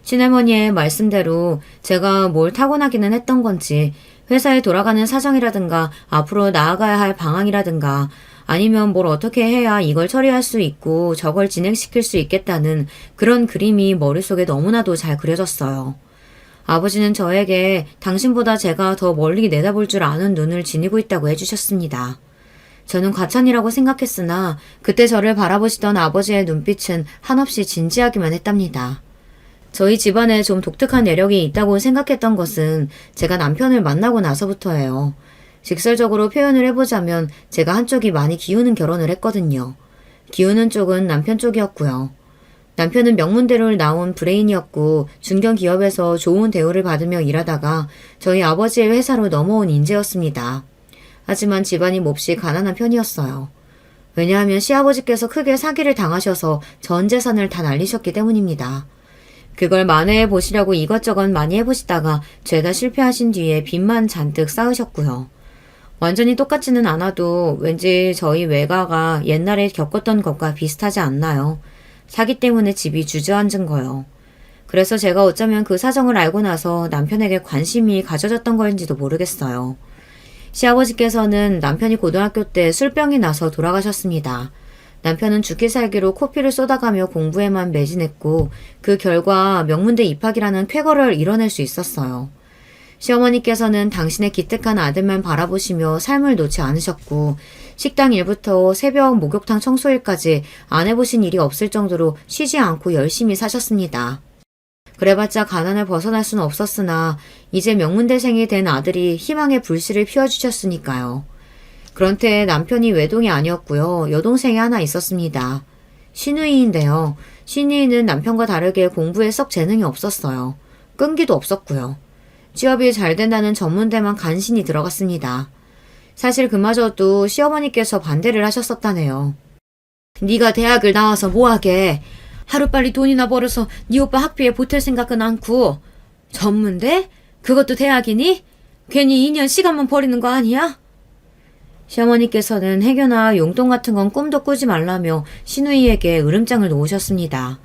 친할머니의 말씀대로 제가 뭘 타고나기는 했던 건지 회사에 돌아가는 사정이라든가 앞으로 나아가야 할 방향이라든가 아니면 뭘 어떻게 해야 이걸 처리할 수 있고 저걸 진행시킬 수 있겠다는 그런 그림이 머릿속에 너무나도 잘 그려졌어요. 아버지는 저에게 당신보다 제가 더 멀리 내다볼 줄 아는 눈을 지니고 있다고 해주셨습니다. 저는 과찬이라고 생각했으나 그때 저를 바라보시던 아버지의 눈빛은 한없이 진지하기만 했답니다. 저희 집안에 좀 독특한 내력이 있다고 생각했던 것은 제가 남편을 만나고 나서부터예요. 직설적으로 표현을 해보자면 제가 한쪽이 많이 기우는 결혼을 했거든요. 기우는 쪽은 남편 쪽이었고요. 남편은 명문대를 나온 브레인이었고 중견기업에서 좋은 대우를 받으며 일하다가 저희 아버지의 회사로 넘어온 인재였습니다. 하지만 집안이 몹시 가난한 편이었어요. 왜냐하면 시아버지께서 크게 사기를 당하셔서 전 재산을 다 날리셨기 때문입니다. 그걸 만회해 보시려고 이것저것 많이 해보시다가 죄다 실패하신 뒤에 빚만 잔뜩 쌓으셨고요. 완전히 똑같지는 않아도 왠지 저희 외가가 옛날에 겪었던 것과 비슷하지 않나요? 사기 때문에 집이 주저앉은 거요. 그래서 제가 어쩌면 그 사정을 알고 나서 남편에게 관심이 가져졌던 건지도 모르겠어요. 시아버지께서는 남편이 고등학교 때 술병이 나서 돌아가셨습니다. 남편은 죽기 살기로 코피를 쏟아가며 공부에만 매진했고 그 결과 명문대 입학이라는 쾌거를 이뤄낼 수 있었어요. 시어머니께서는 당신의 기특한 아들만 바라보시며 삶을 놓지 않으셨고 식당 일부터 새벽 목욕탕 청소일까지 안 해보신 일이 없을 정도로 쉬지 않고 열심히 사셨습니다. 그래봤자 가난을 벗어날 수는 없었으나 이제 명문대생이 된 아들이 희망의 불씨를 피워주셨으니까요. 그런데 남편이 외동이 아니었고요. 여동생이 하나 있었습니다. 신우이인데요. 신우이는 남편과 다르게 공부에 썩 재능이 없었어요. 끈기도 없었고요. 취업이 잘 된다는 전문대만 간신히 들어갔습니다. 사실 그마저도 시어머니께서 반대를 하셨었다네요. 네가 대학을 나와서 뭐하게? 하루빨리 돈이나 벌어서 네 오빠 학비에 보탤 생각은 않고 전문대? 그것도 대학이니? 괜히 2년 시간만 버리는 거 아니야? 시어머니께서는 해교나 용돈 같은 건 꿈도 꾸지 말라며 시누이에게 으름장을 놓으셨습니다.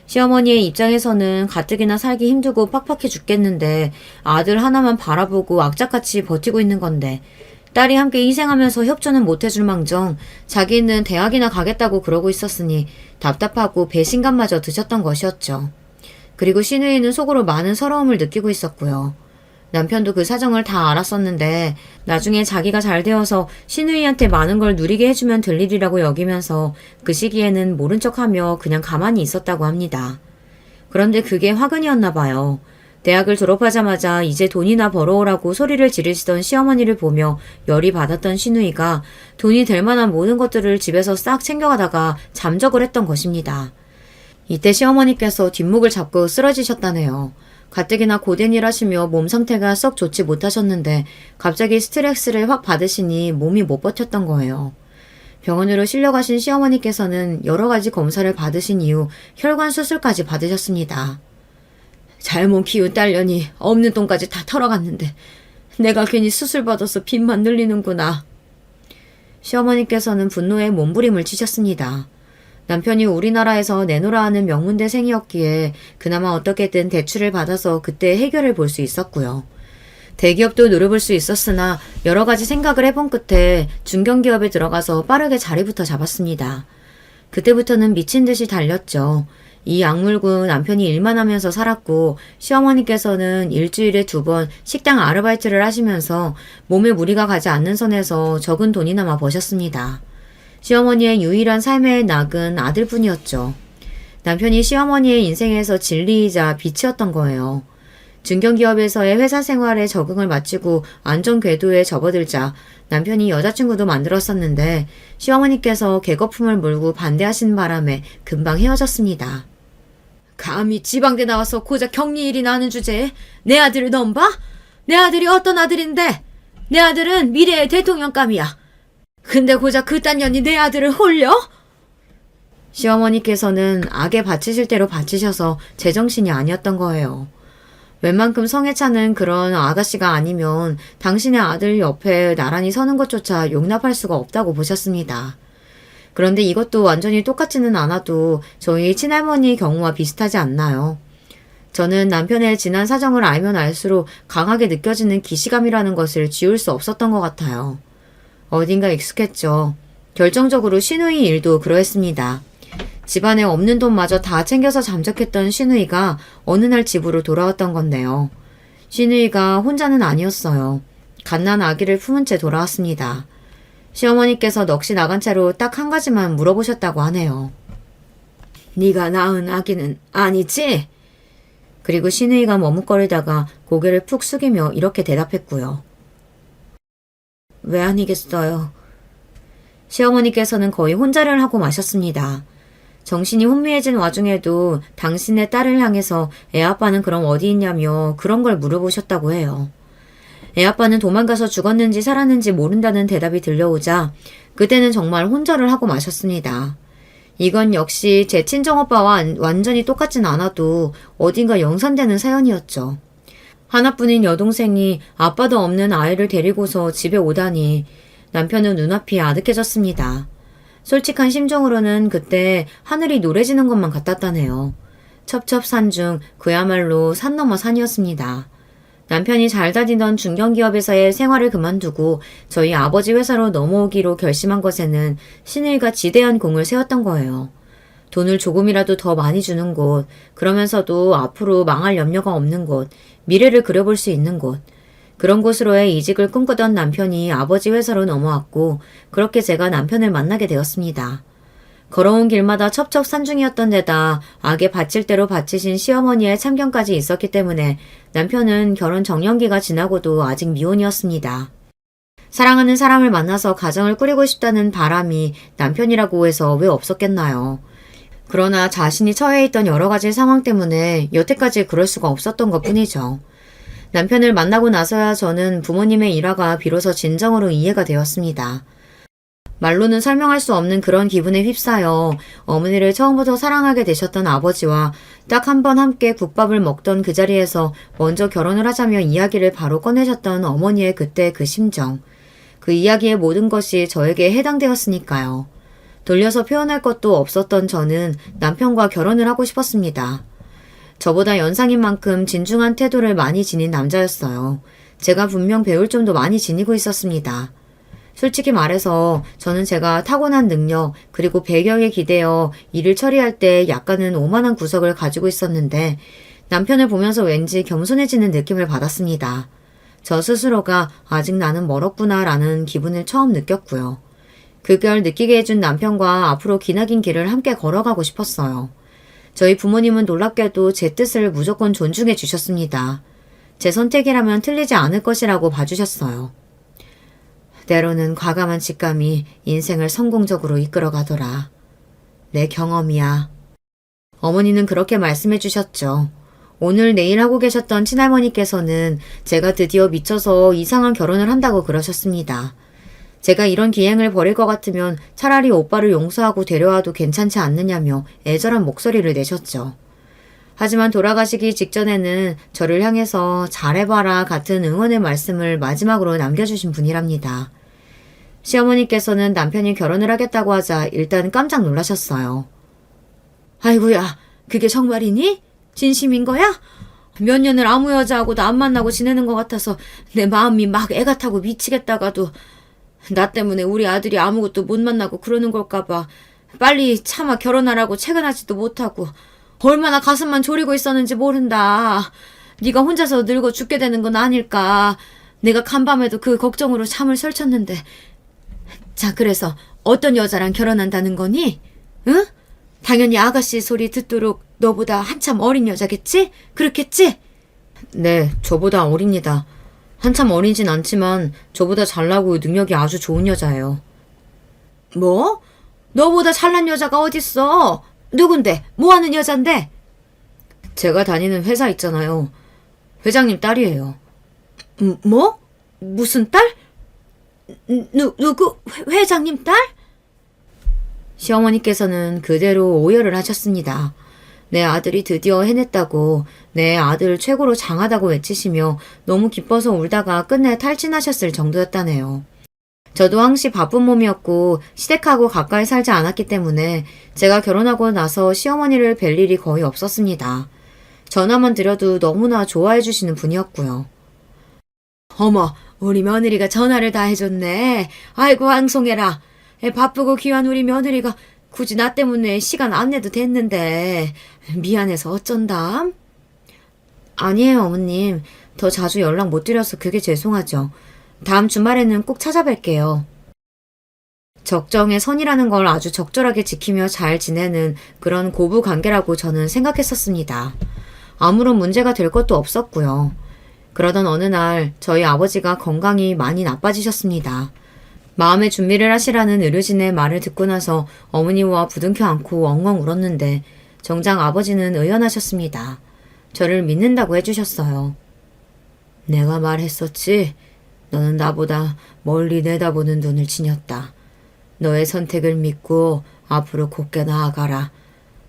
시어머니의 입장에서는 가뜩이나 살기 힘들고 팍팍해 죽겠는데 아들 하나만 바라보고 악착같이 버티고 있는 건데 딸이 함께 희생하면서 협조는 못해줄 망정 자기는 대학이나 가겠다고 그러고 있었으니 답답하고 배신감마저 드셨던 것이었죠. 그리고 시누이는 속으로 많은 서러움을 느끼고 있었고요. 남편도 그 사정을 다 알았었는데 나중에 자기가 잘 되어서 시누이한테 많은 걸 누리게 해주면 될 일이라고 여기면서 그 시기에는 모른 척하며 그냥 가만히 있었다고 합니다. 그런데 그게 화근이었나 봐요. 대학을 졸업하자마자 이제 돈이나 벌어오라고 소리를 지르시던 시어머니를 보며 열이 받았던 시누이가 돈이 될 만한 모든 것들을 집에서 싹 챙겨가다가 잠적을 했던 것입니다. 이때 시어머니께서 뒷목을 잡고 쓰러지셨다네요. 가뜩이나 고된 일 하시며 몸 상태가 썩 좋지 못하셨는데 갑자기 스트레스를 확 받으시니 몸이 못 버텼던 거예요. 병원으로 실려가신 시어머니께서는 여러 가지 검사를 받으신 이후 혈관 수술까지 받으셨습니다. 잘못 키운 딸년이 없는 돈까지 다 털어갔는데 내가 괜히 수술 받아서 빚만 늘리는구나. 시어머니께서는 분노에 몸부림을 치셨습니다. 남편이 우리나라에서 내놓으라 하는 명문대생이었기에 그나마 어떻게든 대출을 받아서 그때 해결을 볼 수 있었고요. 대기업도 노려볼 수 있었으나 여러 가지 생각을 해본 끝에 중견기업에 들어가서 빠르게 자리부터 잡았습니다. 그때부터는 미친 듯이 달렸죠. 이 악물고 남편이 일만 하면서 살았고 시어머니께서는 일주일에 2번 식당 아르바이트를 하시면서 몸에 무리가 가지 않는 선에서 적은 돈이나마 버셨습니다. 시어머니의 유일한 삶의 낙은 아들뿐이었죠. 남편이 시어머니의 인생에서 진리이자 빛이었던 거예요. 중견기업에서의 회사 생활에 적응을 마치고 안전 궤도에 접어들자 남편이 여자친구도 만들었었는데 시어머니께서 개거품을 물고 반대하신 바람에 금방 헤어졌습니다. 감히 지방대 나와서 고작 격리일이나 하는 주제에 내 아들을 넘봐? 내 아들이 어떤 아들인데? 내 아들은 미래의 대통령감이야. 근데 고작 그딴 년이 내 아들을 홀려? 시어머니께서는 악에 바치실 대로 바치셔서 제정신이 아니었던 거예요. 웬만큼 성에 차는 그런 아가씨가 아니면 당신의 아들 옆에 나란히 서는 것조차 용납할 수가 없다고 보셨습니다. 그런데 이것도 완전히 똑같지는 않아도 저희 친할머니 경우와 비슷하지 않나요? 저는 남편의 지난 사정을 알면 알수록 강하게 느껴지는 기시감이라는 것을 지울 수 없었던 것 같아요. 어딘가 익숙했죠. 결정적으로 시누이 일도 그러했습니다. 집안에 없는 돈마저 다 챙겨서 잠적했던 시누이가 어느 날 집으로 돌아왔던 건데요. 시누이가 혼자는 아니었어요. 갓난 아기를 품은 채 돌아왔습니다. 시어머니께서 넋이 나간 채로 딱 한 가지만 물어보셨다고 하네요. 네가 낳은 아기는 아니지? 그리고 시누이가 머뭇거리다가 고개를 푹 숙이며 이렇게 대답했고요. 왜 아니겠어요? 시어머니께서는 거의 혼자를 하고 마셨습니다. 정신이 혼미해진 와중에도 당신의 딸을 향해서 애아빠는 그럼 어디 있냐며 그런 걸 물어보셨다고 해요. 애아빠는 도망가서 죽었는지 살았는지 모른다는 대답이 들려오자 그때는 정말 혼절을 하고 마셨습니다. 이건 역시 제 친정오빠와 완전히 똑같진 않아도 어딘가 연상되는 사연이었죠. 하나뿐인 여동생이 아빠도 없는 아이를 데리고서 집에 오다니 남편은 눈앞이 아득해졌습니다. 솔직한 심정으로는 그때 하늘이 노래지는 것만 같았다네요. 첩첩산 중 그야말로 산 넘어 산이었습니다. 남편이 잘 다니던 중견기업에서의 생활을 그만두고 저희 아버지 회사로 넘어오기로 결심한 것에는 시누이가 지대한 공을 세웠던 거예요. 돈을 조금이라도 더 많이 주는 곳, 그러면서도 앞으로 망할 염려가 없는 곳, 미래를 그려볼 수 있는 곳, 그런 곳으로의 이직을 꿈꾸던 남편이 아버지 회사로 넘어왔고 그렇게 제가 남편을 만나게 되었습니다. 걸어온 길마다 첩첩산중이었던 데다 악에 바칠 대로 바치신 시어머니의 참견까지 있었기 때문에 남편은 결혼 정년기가 지나고도 아직 미혼이었습니다. 사랑하는 사람을 만나서 가정을 꾸리고 싶다는 바람이 남편이라고 해서 왜 없었겠나요? 그러나 자신이 처해 있던 여러 가지 상황 때문에 여태까지 그럴 수가 없었던 것 뿐이죠. 남편을 만나고 나서야 저는 부모님의 일화가 비로소 진정으로 이해가 되었습니다. 말로는 설명할 수 없는 그런 기분에 휩싸여 어머니를 처음부터 사랑하게 되셨던 아버지와 딱 한 번 함께 국밥을 먹던 그 자리에서 먼저 결혼을 하자며 이야기를 바로 꺼내셨던 어머니의 그때 그 심정. 그 이야기의 모든 것이 저에게 해당되었으니까요. 돌려서 표현할 것도 없었던 저는 남편과 결혼을 하고 싶었습니다. 저보다 연상인 만큼 진중한 태도를 많이 지닌 남자였어요. 제가 분명 배울 점도 많이 지니고 있었습니다. 솔직히 말해서 저는 제가 타고난 능력 그리고 배경에 기대어 일을 처리할 때 약간은 오만한 구석을 가지고 있었는데 남편을 보면서 왠지 겸손해지는 느낌을 받았습니다. 저 스스로가 아직 나는 멀었구나 라는 기분을 처음 느꼈고요. 그걸 느끼게 해준 남편과 앞으로 기나긴 길을 함께 걸어가고 싶었어요. 저희 부모님은 놀랍게도 제 뜻을 무조건 존중해 주셨습니다. 제 선택이라면 틀리지 않을 것이라고 봐주셨어요. 때로는 과감한 직감이 인생을 성공적으로 이끌어가더라. 내 경험이야. 어머니는 그렇게 말씀해 주셨죠. 오늘 내일 하고 계셨던 친할머니께서는 제가 드디어 미쳐서 이상한 결혼을 한다고 그러셨습니다. 제가 이런 기행을 벌일 것 같으면 차라리 오빠를 용서하고 데려와도 괜찮지 않느냐며 애절한 목소리를 내셨죠. 하지만 돌아가시기 직전에는 저를 향해서 잘해봐라 같은 응원의 말씀을 마지막으로 남겨주신 분이랍니다. 시어머니께서는 남편이 결혼을 하겠다고 하자 일단 깜짝 놀라셨어요. 아이고야, 그게 정말이니? 진심인 거야? 몇 년을 아무 여자하고도 안 만나고 지내는 것 같아서 내 마음이 막 애가 타고 미치겠다가도 나 때문에 우리 아들이 아무것도 못 만나고 그러는 걸까봐 빨리 차마 결혼하라고 채근하지도 못하고 얼마나 가슴만 졸이고 있었는지 모른다. 네가 혼자서 늙어 죽게 되는 건 아닐까. 내가 간밤에도 그 걱정으로 잠을 설쳤는데. 자, 그래서 어떤 여자랑 결혼한다는 거니? 응? 당연히 아가씨 소리 듣도록 너보다 한참 어린 여자겠지? 그렇겠지? 네, 저보다 어립니다. 한참 어리진 않지만 저보다 잘나고 능력이 아주 좋은 여자예요. 뭐? 너보다 잘난 여자가 어딨어? 누군데? 뭐하는 여잔데? 제가 다니는 회사 있잖아요. 회장님 딸이에요. 뭐? 무슨 딸? 누구? 회장님 딸? 시어머니께서는 그대로 오열을 하셨습니다. 내 아들이 드디어 해냈다고 내 아들 최고로 장하다고 외치시며 너무 기뻐서 울다가 끝내 탈진하셨을 정도였다네요. 저도 항시 바쁜 몸이었고 시댁하고 가까이 살지 않았기 때문에 제가 결혼하고 나서 시어머니를 뵐 일이 거의 없었습니다. 전화만 드려도 너무나 좋아해 주시는 분이었고요. 어머, 우리 며느리가 전화를 다 해줬네. 아이고, 황송해라. 바쁘고 귀한 우리 며느리가 굳이 나 때문에 시간 안 내도 됐는데 미안해서 어쩐담? 아니에요, 어머님. 더 자주 연락 못 드려서 그게 죄송하죠. 다음 주말에는 꼭 찾아뵐게요. 적정의 선이라는 걸 아주 적절하게 지키며 잘 지내는 그런 고부 관계라고 저는 생각했었습니다. 아무런 문제가 될 것도 없었고요. 그러던 어느 날 저희 아버지가 건강이 많이 나빠지셨습니다. 마음의 준비를 하시라는 의료진의 말을 듣고 나서 어머니와 부둥켜 안고 엉엉 울었는데 정작 아버지는 의연하셨습니다. 저를 믿는다고 해주셨어요. 내가 말했었지. 너는 나보다 멀리 내다보는 눈을 지녔다. 너의 선택을 믿고 앞으로 곧게 나아가라.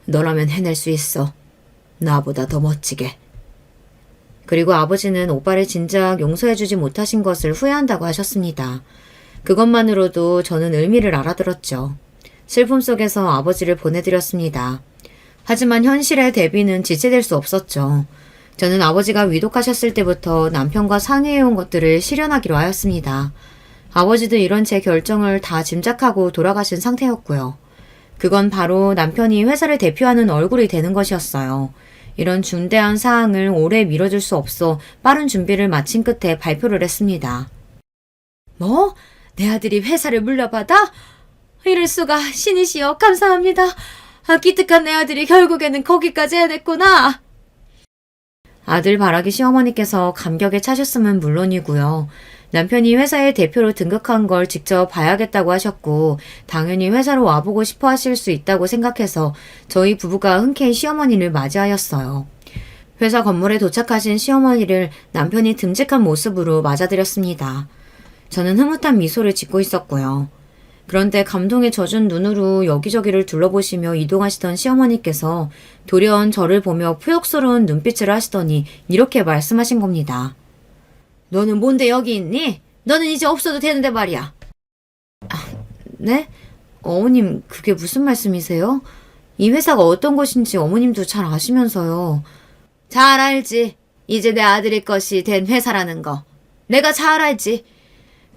너라면 해낼 수 있어. 나보다 더 멋지게. 그리고 아버지는 오빠를 진작 용서해주지 못하신 것을 후회한다고 하셨습니다. 그것만으로도 저는 의미를 알아들었죠. 슬픔 속에서 아버지를 보내드렸습니다. 하지만 현실의 대비는 지체될 수 없었죠. 저는 아버지가 위독하셨을 때부터 남편과 상의해온 것들을 실현하기로 하였습니다. 아버지도 이런 제 결정을 다 짐작하고 돌아가신 상태였고요. 그건 바로 남편이 회사를 대표하는 얼굴이 되는 것이었어요. 이런 중대한 사항을 오래 미뤄줄 수 없어 빠른 준비를 마친 끝에 발표를 했습니다. 뭐? 내 아들이 회사를 물려받아? 이럴 수가, 신이시여, 감사합니다. 기특한 내 아들이 결국에는 거기까지 해냈구나. 아들 바라기 시어머니께서 감격에 차셨으면 물론이고요. 남편이 회사의 대표로 등극한 걸 직접 봐야겠다고 하셨고 당연히 회사로 와보고 싶어 하실 수 있다고 생각해서 저희 부부가 흔쾌히 시어머니를 맞이하였어요. 회사 건물에 도착하신 시어머니를 남편이 듬직한 모습으로 맞아들였습니다. 저는 흐뭇한 미소를 짓고 있었고요. 그런데 감동에 젖은 눈으로 여기저기를 둘러보시며 이동하시던 시어머니께서 돌연 저를 보며 포욕스러운 눈빛을 하시더니 이렇게 말씀하신 겁니다. 너는 뭔데 여기 있니? 너는 이제 없어도 되는데 말이야. 네? 어머님, 그게 무슨 말씀이세요? 이 회사가 어떤 곳인지 어머님도 잘 아시면서요. 잘 알지. 이제 내 아들의 것이 된 회사라는 거. 내가 잘 알지.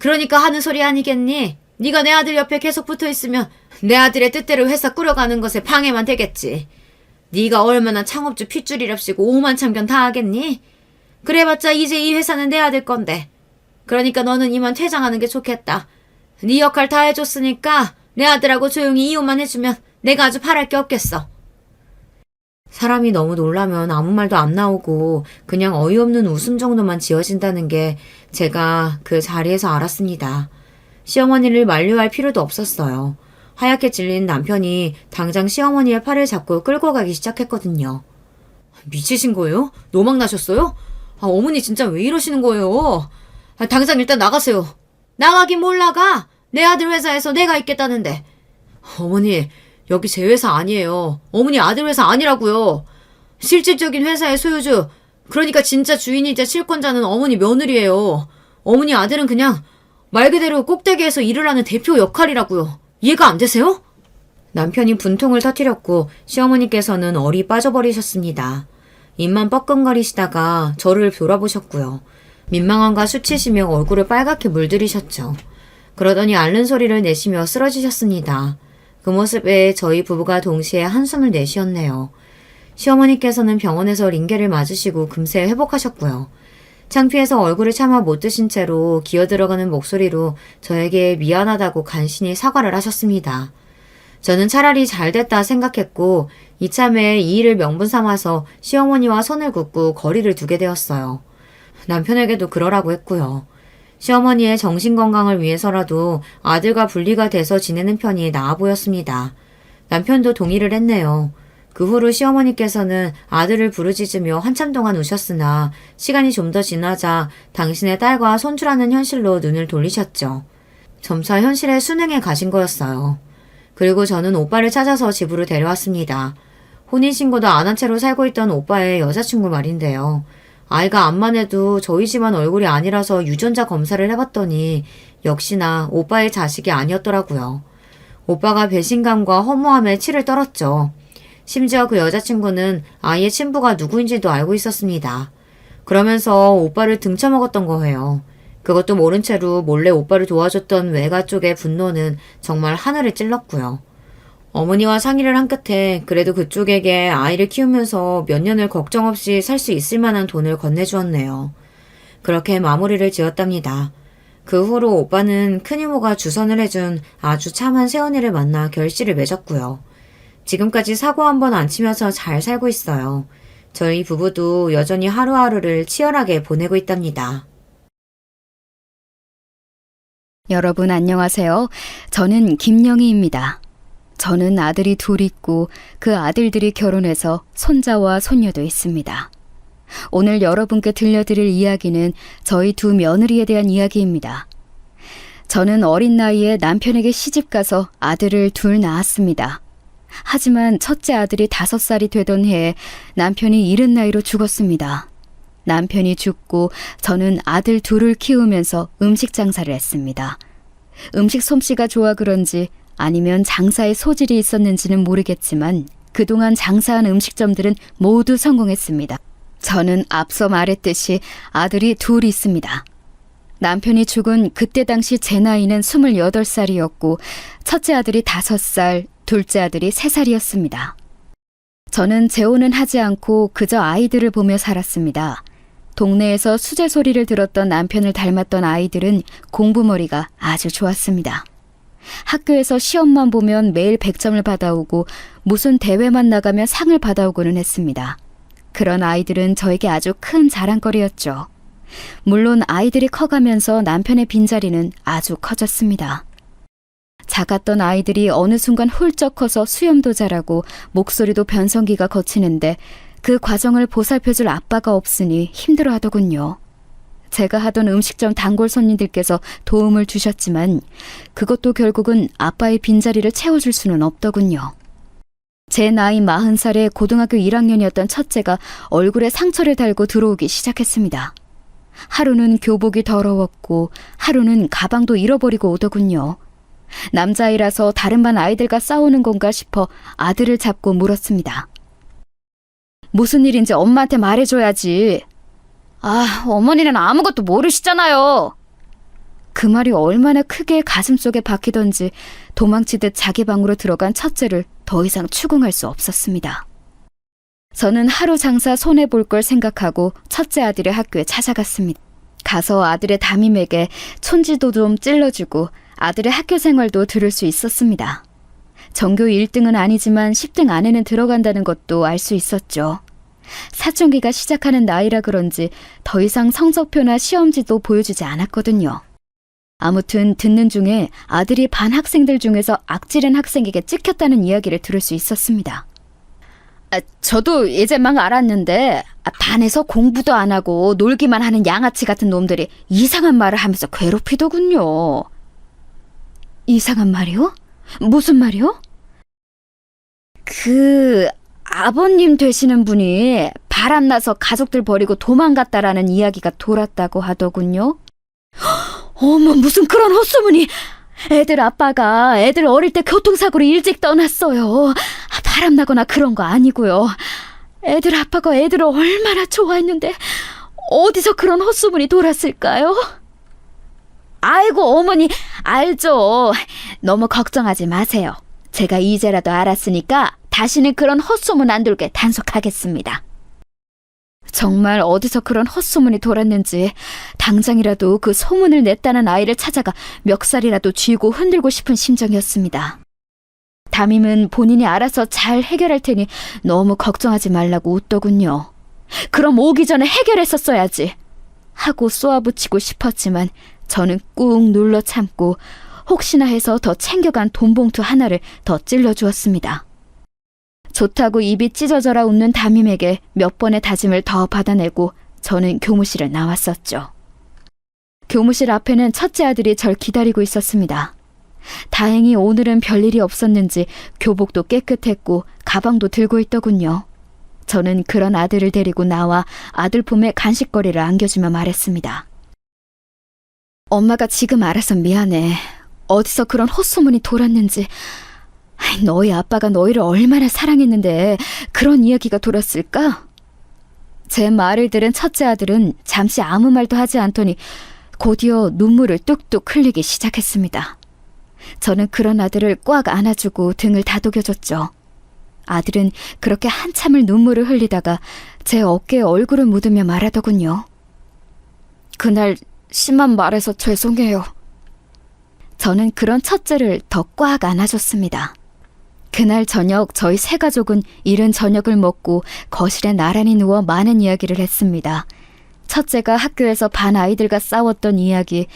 그러니까 하는 소리 아니겠니? 네가 내 아들 옆에 계속 붙어있으면 내 아들의 뜻대로 회사 꾸려가는 것에 방해만 되겠지. 네가 얼마나 창업주 핏줄이랍시고 오만참견 다 하겠니? 그래봤자 이제 이 회사는 내 아들 건데. 그러니까 너는 이만 퇴장하는 게 좋겠다. 네 역할 다 해줬으니까 내 아들하고 조용히 이혼만 해주면 내가 아주 바랄 게 없겠어. 사람이 너무 놀라면 아무 말도 안 나오고 그냥 어이없는 웃음 정도만 지어진다는 게 제가 그 자리에서 알았습니다. 시어머니를 만류할 필요도 없었어요. 하얗게 질린 남편이 당장 시어머니의 팔을 잡고 끌고 가기 시작했거든요. 미치신 거예요? 노망 나셨어요? 어머니 진짜 왜 이러시는 거예요? 당장 일단 나가세요. 나가긴 뭘 나가? 내 아들 회사에서 내가 있겠다는데. 어머니, 여기 제 회사 아니에요. 어머니 아들 회사 아니라고요. 실질적인 회사의 소유주, 그러니까 진짜 주인이자 실권자는 어머니 며느리예요. 어머니 아들은 그냥 말 그대로 꼭대기에서 일을 하는 대표 역할이라고요. 이해가 안 되세요? 남편이 분통을 터뜨렸고 시어머니께서는 얼이 빠져버리셨습니다. 입만 뻐끔거리시다가 저를 돌아보셨고요. 민망함과 수치시며 얼굴을 빨갛게 물들이셨죠. 그러더니 앓는 소리를 내시며 쓰러지셨습니다. 그 모습에 저희 부부가 동시에 한숨을 내쉬었네요. 시어머니께서는 병원에서 링겔을 맞으시고 금세 회복하셨고요. 창피해서 얼굴을 차마 못 드신 채로 기어들어가는 목소리로 저에게 미안하다고 간신히 사과를 하셨습니다. 저는 차라리 잘됐다 생각했고 이참에 이 일을 명분 삼아서 시어머니와 손을 긋고 거리를 두게 되었어요. 남편에게도 그러라고 했고요. 시어머니의 정신건강을 위해서라도 아들과 분리가 돼서 지내는 편이 나아 보였습니다. 남편도 동의를 했네요. 그 후로 시어머니께서는 아들을 부르짖으며 한참 동안 우셨으나 시간이 좀 더 지나자 당신의 딸과 손주라는 현실로 눈을 돌리셨죠. 점차 현실에 순응해 가신 거였어요. 그리고 저는 오빠를 찾아서 집으로 데려왔습니다. 혼인신고도 안 한 채로 살고 있던 오빠의 여자친구 말인데요. 아이가 암만 해도 저희 집안 얼굴이 아니라서 유전자 검사를 해봤더니 역시나 오빠의 자식이 아니었더라고요. 오빠가 배신감과 허무함에 치를 떨었죠. 심지어 그 여자친구는 아이의 친부가 누구인지도 알고 있었습니다. 그러면서 오빠를 등쳐먹었던 거예요. 그것도 모른 채로 몰래 오빠를 도와줬던 외가 쪽의 분노는 정말 하늘을 찔렀고요. 어머니와 상의를 한 끝에 그래도 그쪽에게 아이를 키우면서 몇 년을 걱정 없이 살 수 있을 만한 돈을 건네주었네요. 그렇게 마무리를 지었답니다. 그 후로 오빠는 큰이모가 주선을 해준 아주 참한 새언니를 만나 결실을 맺었고요. 지금까지 사고 한 번 안 치면서 잘 살고 있어요. 저희 부부도 여전히 하루하루를 치열하게 보내고 있답니다. 여러분 안녕하세요. 저는 김영희입니다. 저는 아들이 둘 있고 그 아들들이 결혼해서 손자와 손녀도 있습니다. 오늘 여러분께 들려드릴 이야기는 저희 두 며느리에 대한 이야기입니다. 저는 어린 나이에 남편에게 시집가서 아들을 둘 낳았습니다. 하지만 첫째 아들이 5살이 되던 해에 남편이 이른 나이로 죽었습니다. 남편이 죽고 저는 아들 둘을 키우면서 음식 장사를 했습니다. 음식 솜씨가 좋아 그런지 아니면 장사에 소질이 있었는지는 모르겠지만 그동안 장사한 음식점들은 모두 성공했습니다. 저는 앞서 말했듯이 아들이 둘 있습니다. 남편이 죽은 그때 당시 제 나이는 28살이었고 첫째 아들이 5살, 둘째 아들이 3살이었습니다. 저는 재혼은 하지 않고 그저 아이들을 보며 살았습니다. 동네에서 수제 소리를 들었던 남편을 닮았던 아이들은 공부머리가 아주 좋았습니다. 학교에서 시험만 보면 매일 100점을 받아오고 무슨 대회만 나가면 상을 받아오고는 했습니다. 그런 아이들은 저에게 아주 큰 자랑거리였죠. 물론 아이들이 커가면서 남편의 빈자리는 아주 커졌습니다. 작았던 아이들이 어느 순간 훌쩍 커서 수염도 자라고 목소리도 변성기가 거치는데 그 과정을 보살펴줄 아빠가 없으니 힘들어하더군요. 제가 하던 음식점 단골 손님들께서 도움을 주셨지만 그것도 결국은 아빠의 빈자리를 채워줄 수는 없더군요. 제 나이 40살에 고등학교 1학년이었던 첫째가 얼굴에 상처를 달고 들어오기 시작했습니다. 하루는 교복이 더러웠고 하루는 가방도 잃어버리고 오더군요. 남자아이라서 다른 반 아이들과 싸우는 건가 싶어 아들을 잡고 물었습니다. 무슨 일인지 엄마한테 말해줘야지. 아, 어머니는 아무것도 모르시잖아요. 그 말이 얼마나 크게 가슴속에 박히던지 도망치듯 자기 방으로 들어간 첫째를 더 이상 추궁할 수 없었습니다. 저는 하루 장사 손해볼 걸 생각하고 첫째 아들의 학교에 찾아갔습니다. 가서 아들의 담임에게 촌지도 좀 찔러주고 아들의 학교 생활도 들을 수 있었습니다. 전교 1등은 아니지만 10등 안에는 들어간다는 것도 알 수 있었죠. 사춘기가 시작하는 나이라 그런지 더 이상 성적표나 시험지도 보여주지 않았거든요. 아무튼 듣는 중에 아들이 반 학생들 중에서 악질은 학생에게 찍혔다는 이야기를 들을 수 있었습니다. 저도 이제 막 알았는데 반에서 공부도 안 하고 놀기만 하는 양아치 같은 놈들이 이상한 말을 하면서 괴롭히더군요. 이상한 말이요? 무슨 말이요? 아버님 되시는 분이 바람나서 가족들 버리고 도망갔다라는 이야기가 돌았다고 하더군요. 어머, 무슨 그런 헛소문이. 애들 아빠가 애들 어릴 때 교통사고로 일찍 떠났어요. 바람나거나 그런 거 아니고요. 애들 아빠가 애들을 얼마나 좋아했는데 어디서 그런 헛소문이 돌았을까요? 아이고, 어머니 알죠. 너무 걱정하지 마세요. 제가 이제라도 알았으니까 다시는 그런 헛소문 안 돌게 단속하겠습니다. 정말 어디서 그런 헛소문이 돌았는지 당장이라도 그 소문을 냈다는 아이를 찾아가 멱살이라도 쥐고 흔들고 싶은 심정이었습니다. 담임은 본인이 알아서 잘 해결할 테니 너무 걱정하지 말라고 웃더군요. 그럼 오기 전에 해결했었어야지 하고 쏘아붙이고 싶었지만 저는 꾹 눌러 참고 혹시나 해서 더 챙겨간 돈봉투 하나를 더 찔러주었습니다. 좋다고 입이 찢어져라 웃는 담임에게 몇 번의 다짐을 더 받아내고 저는 교무실을 나왔었죠. 교무실 앞에는 첫째 아들이 절 기다리고 있었습니다. 다행히 오늘은 별일이 없었는지 교복도 깨끗했고 가방도 들고 있더군요. 저는 그런 아들을 데리고 나와 아들 품에 간식거리를 안겨주며 말했습니다. 엄마가 지금 알아서 미안해. 어디서 그런 헛소문이 돌았는지. 너희 아빠가 너희를 얼마나 사랑했는데 그런 이야기가 돌았을까? 제 말을 들은 첫째 아들은 잠시 아무 말도 하지 않더니 곧이어 눈물을 뚝뚝 흘리기 시작했습니다. 저는 그런 아들을 꽉 안아주고 등을 다독여줬죠. 아들은 그렇게 한참을 눈물을 흘리다가 제 어깨에 얼굴을 묻으며 말하더군요. 그날 심한 말해서 죄송해요. 저는 그런 첫째를 더 꽉 안아줬습니다. 그날 저녁 저희 세 가족은 이른 저녁을 먹고 거실에 나란히 누워 많은 이야기를 했습니다. 첫째가 학교에서 반 아이들과 싸웠던 이야기,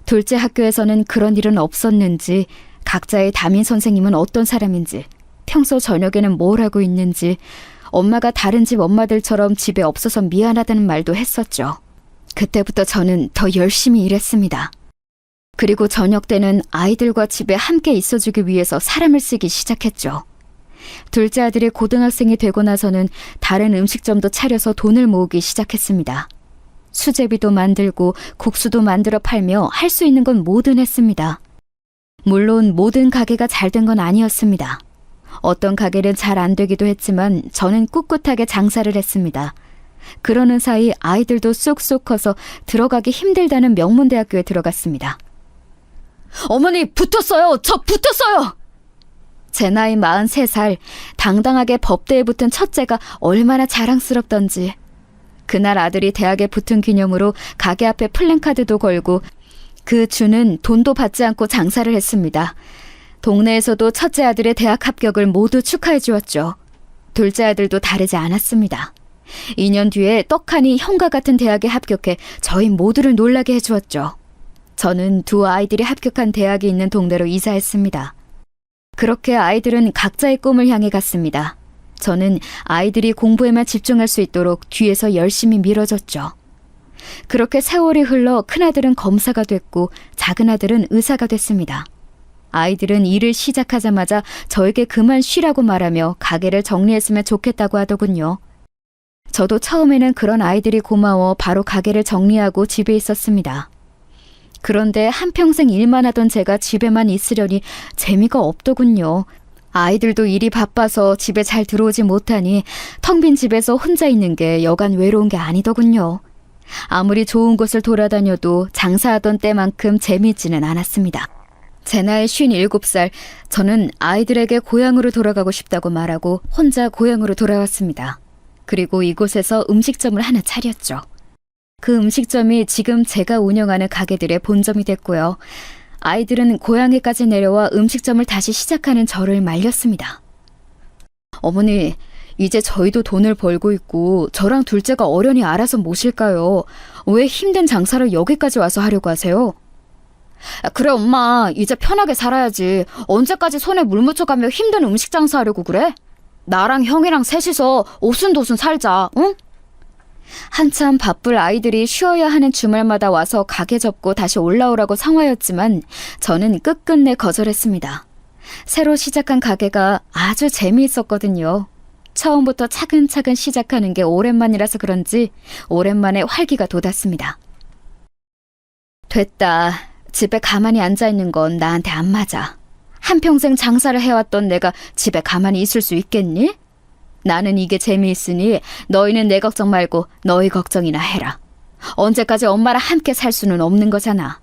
둘째 학교에서는 그런 일은 없었는지, 각자의 담임 선생님은 어떤 사람인지, 평소 저녁에는 뭘 하고 있는지, 엄마가 다른 집 엄마들처럼 집에 없어서 미안하다는 말도 했었죠. 그때부터 저는 더 열심히 일했습니다. 그리고 저녁 때는 아이들과 집에 함께 있어주기 위해서 사람을 쓰기 시작했죠. 둘째 아들이 고등학생이 되고 나서는 다른 음식점도 차려서 돈을 모으기 시작했습니다. 수제비도 만들고 국수도 만들어 팔며 할 수 있는 건 뭐든 했습니다. 물론 모든 가게가 잘 된 건 아니었습니다. 어떤 가게는 잘 안 되기도 했지만 저는 꿋꿋하게 장사를 했습니다. 그러는 사이 아이들도 쑥쑥 커서 들어가기 힘들다는 명문대학교에 들어갔습니다. 어머니, 붙었어요! 저 붙었어요! 제 나이 43살, 당당하게 법대에 붙은 첫째가 얼마나 자랑스럽던지. 그날 아들이 대학에 붙은 기념으로 가게 앞에 플랜카드도 걸고 그 주는 돈도 받지 않고 장사를 했습니다. 동네에서도 첫째 아들의 대학 합격을 모두 축하해 주었죠. 둘째 아들도 다르지 않았습니다. 2년 뒤에 떡하니 형과 같은 대학에 합격해 저희 모두를 놀라게 해주었죠. 저는 두 아이들이 합격한 대학이 있는 동네로 이사했습니다. 그렇게 아이들은 각자의 꿈을 향해 갔습니다. 저는 아이들이 공부에만 집중할 수 있도록 뒤에서 열심히 밀어줬죠. 그렇게 세월이 흘러 큰아들은 검사가 됐고 작은 아들은 의사가 됐습니다. 아이들은 일을 시작하자마자 저에게 그만 쉬라고 말하며 가게를 정리했으면 좋겠다고 하더군요. 저도 처음에는 그런 아이들이 고마워 바로 가게를 정리하고 집에 있었습니다. 그런데 한평생 일만 하던 제가 집에만 있으려니 재미가 없더군요. 아이들도 일이 바빠서 집에 잘 들어오지 못하니 텅 빈 집에서 혼자 있는 게 여간 외로운 게 아니더군요. 아무리 좋은 곳을 돌아다녀도 장사하던 때만큼 재미있지는 않았습니다. 제 나이 57살, 저는 아이들에게 고향으로 돌아가고 싶다고 말하고 혼자 고향으로 돌아왔습니다. 그리고 이곳에서 음식점을 하나 차렸죠. 그 음식점이 지금 제가 운영하는 가게들의 본점이 됐고요. 아이들은 고향에까지 내려와 음식점을 다시 시작하는 저를 말렸습니다. 어머니, 이제 저희도 돈을 벌고 있고 저랑 둘째가 어련히 알아서 모실까요? 왜 힘든 장사를 여기까지 와서 하려고 하세요? 그래 엄마, 이제 편하게 살아야지. 언제까지 손에 물 묻혀가며 힘든 음식 장사하려고 그래? 나랑 형이랑 셋이서 오순도순 살자, 응? 한참 바쁠 아이들이 쉬어야 하는 주말마다 와서 가게 접고 다시 올라오라고 성화였지만 저는 끝끝내 거절했습니다. 새로 시작한 가게가 아주 재미있었거든요. 처음부터 차근차근 시작하는 게 오랜만이라서 그런지 오랜만에 활기가 돋았습니다. 됐다. 집에 가만히 앉아있는 건 나한테 안 맞아. 한평생 장사를 해왔던 내가 집에 가만히 있을 수 있겠니? 나는 이게 재미있으니 너희는 내 걱정 말고 너희 걱정이나 해라. 언제까지 엄마랑 함께 살 수는 없는 거잖아.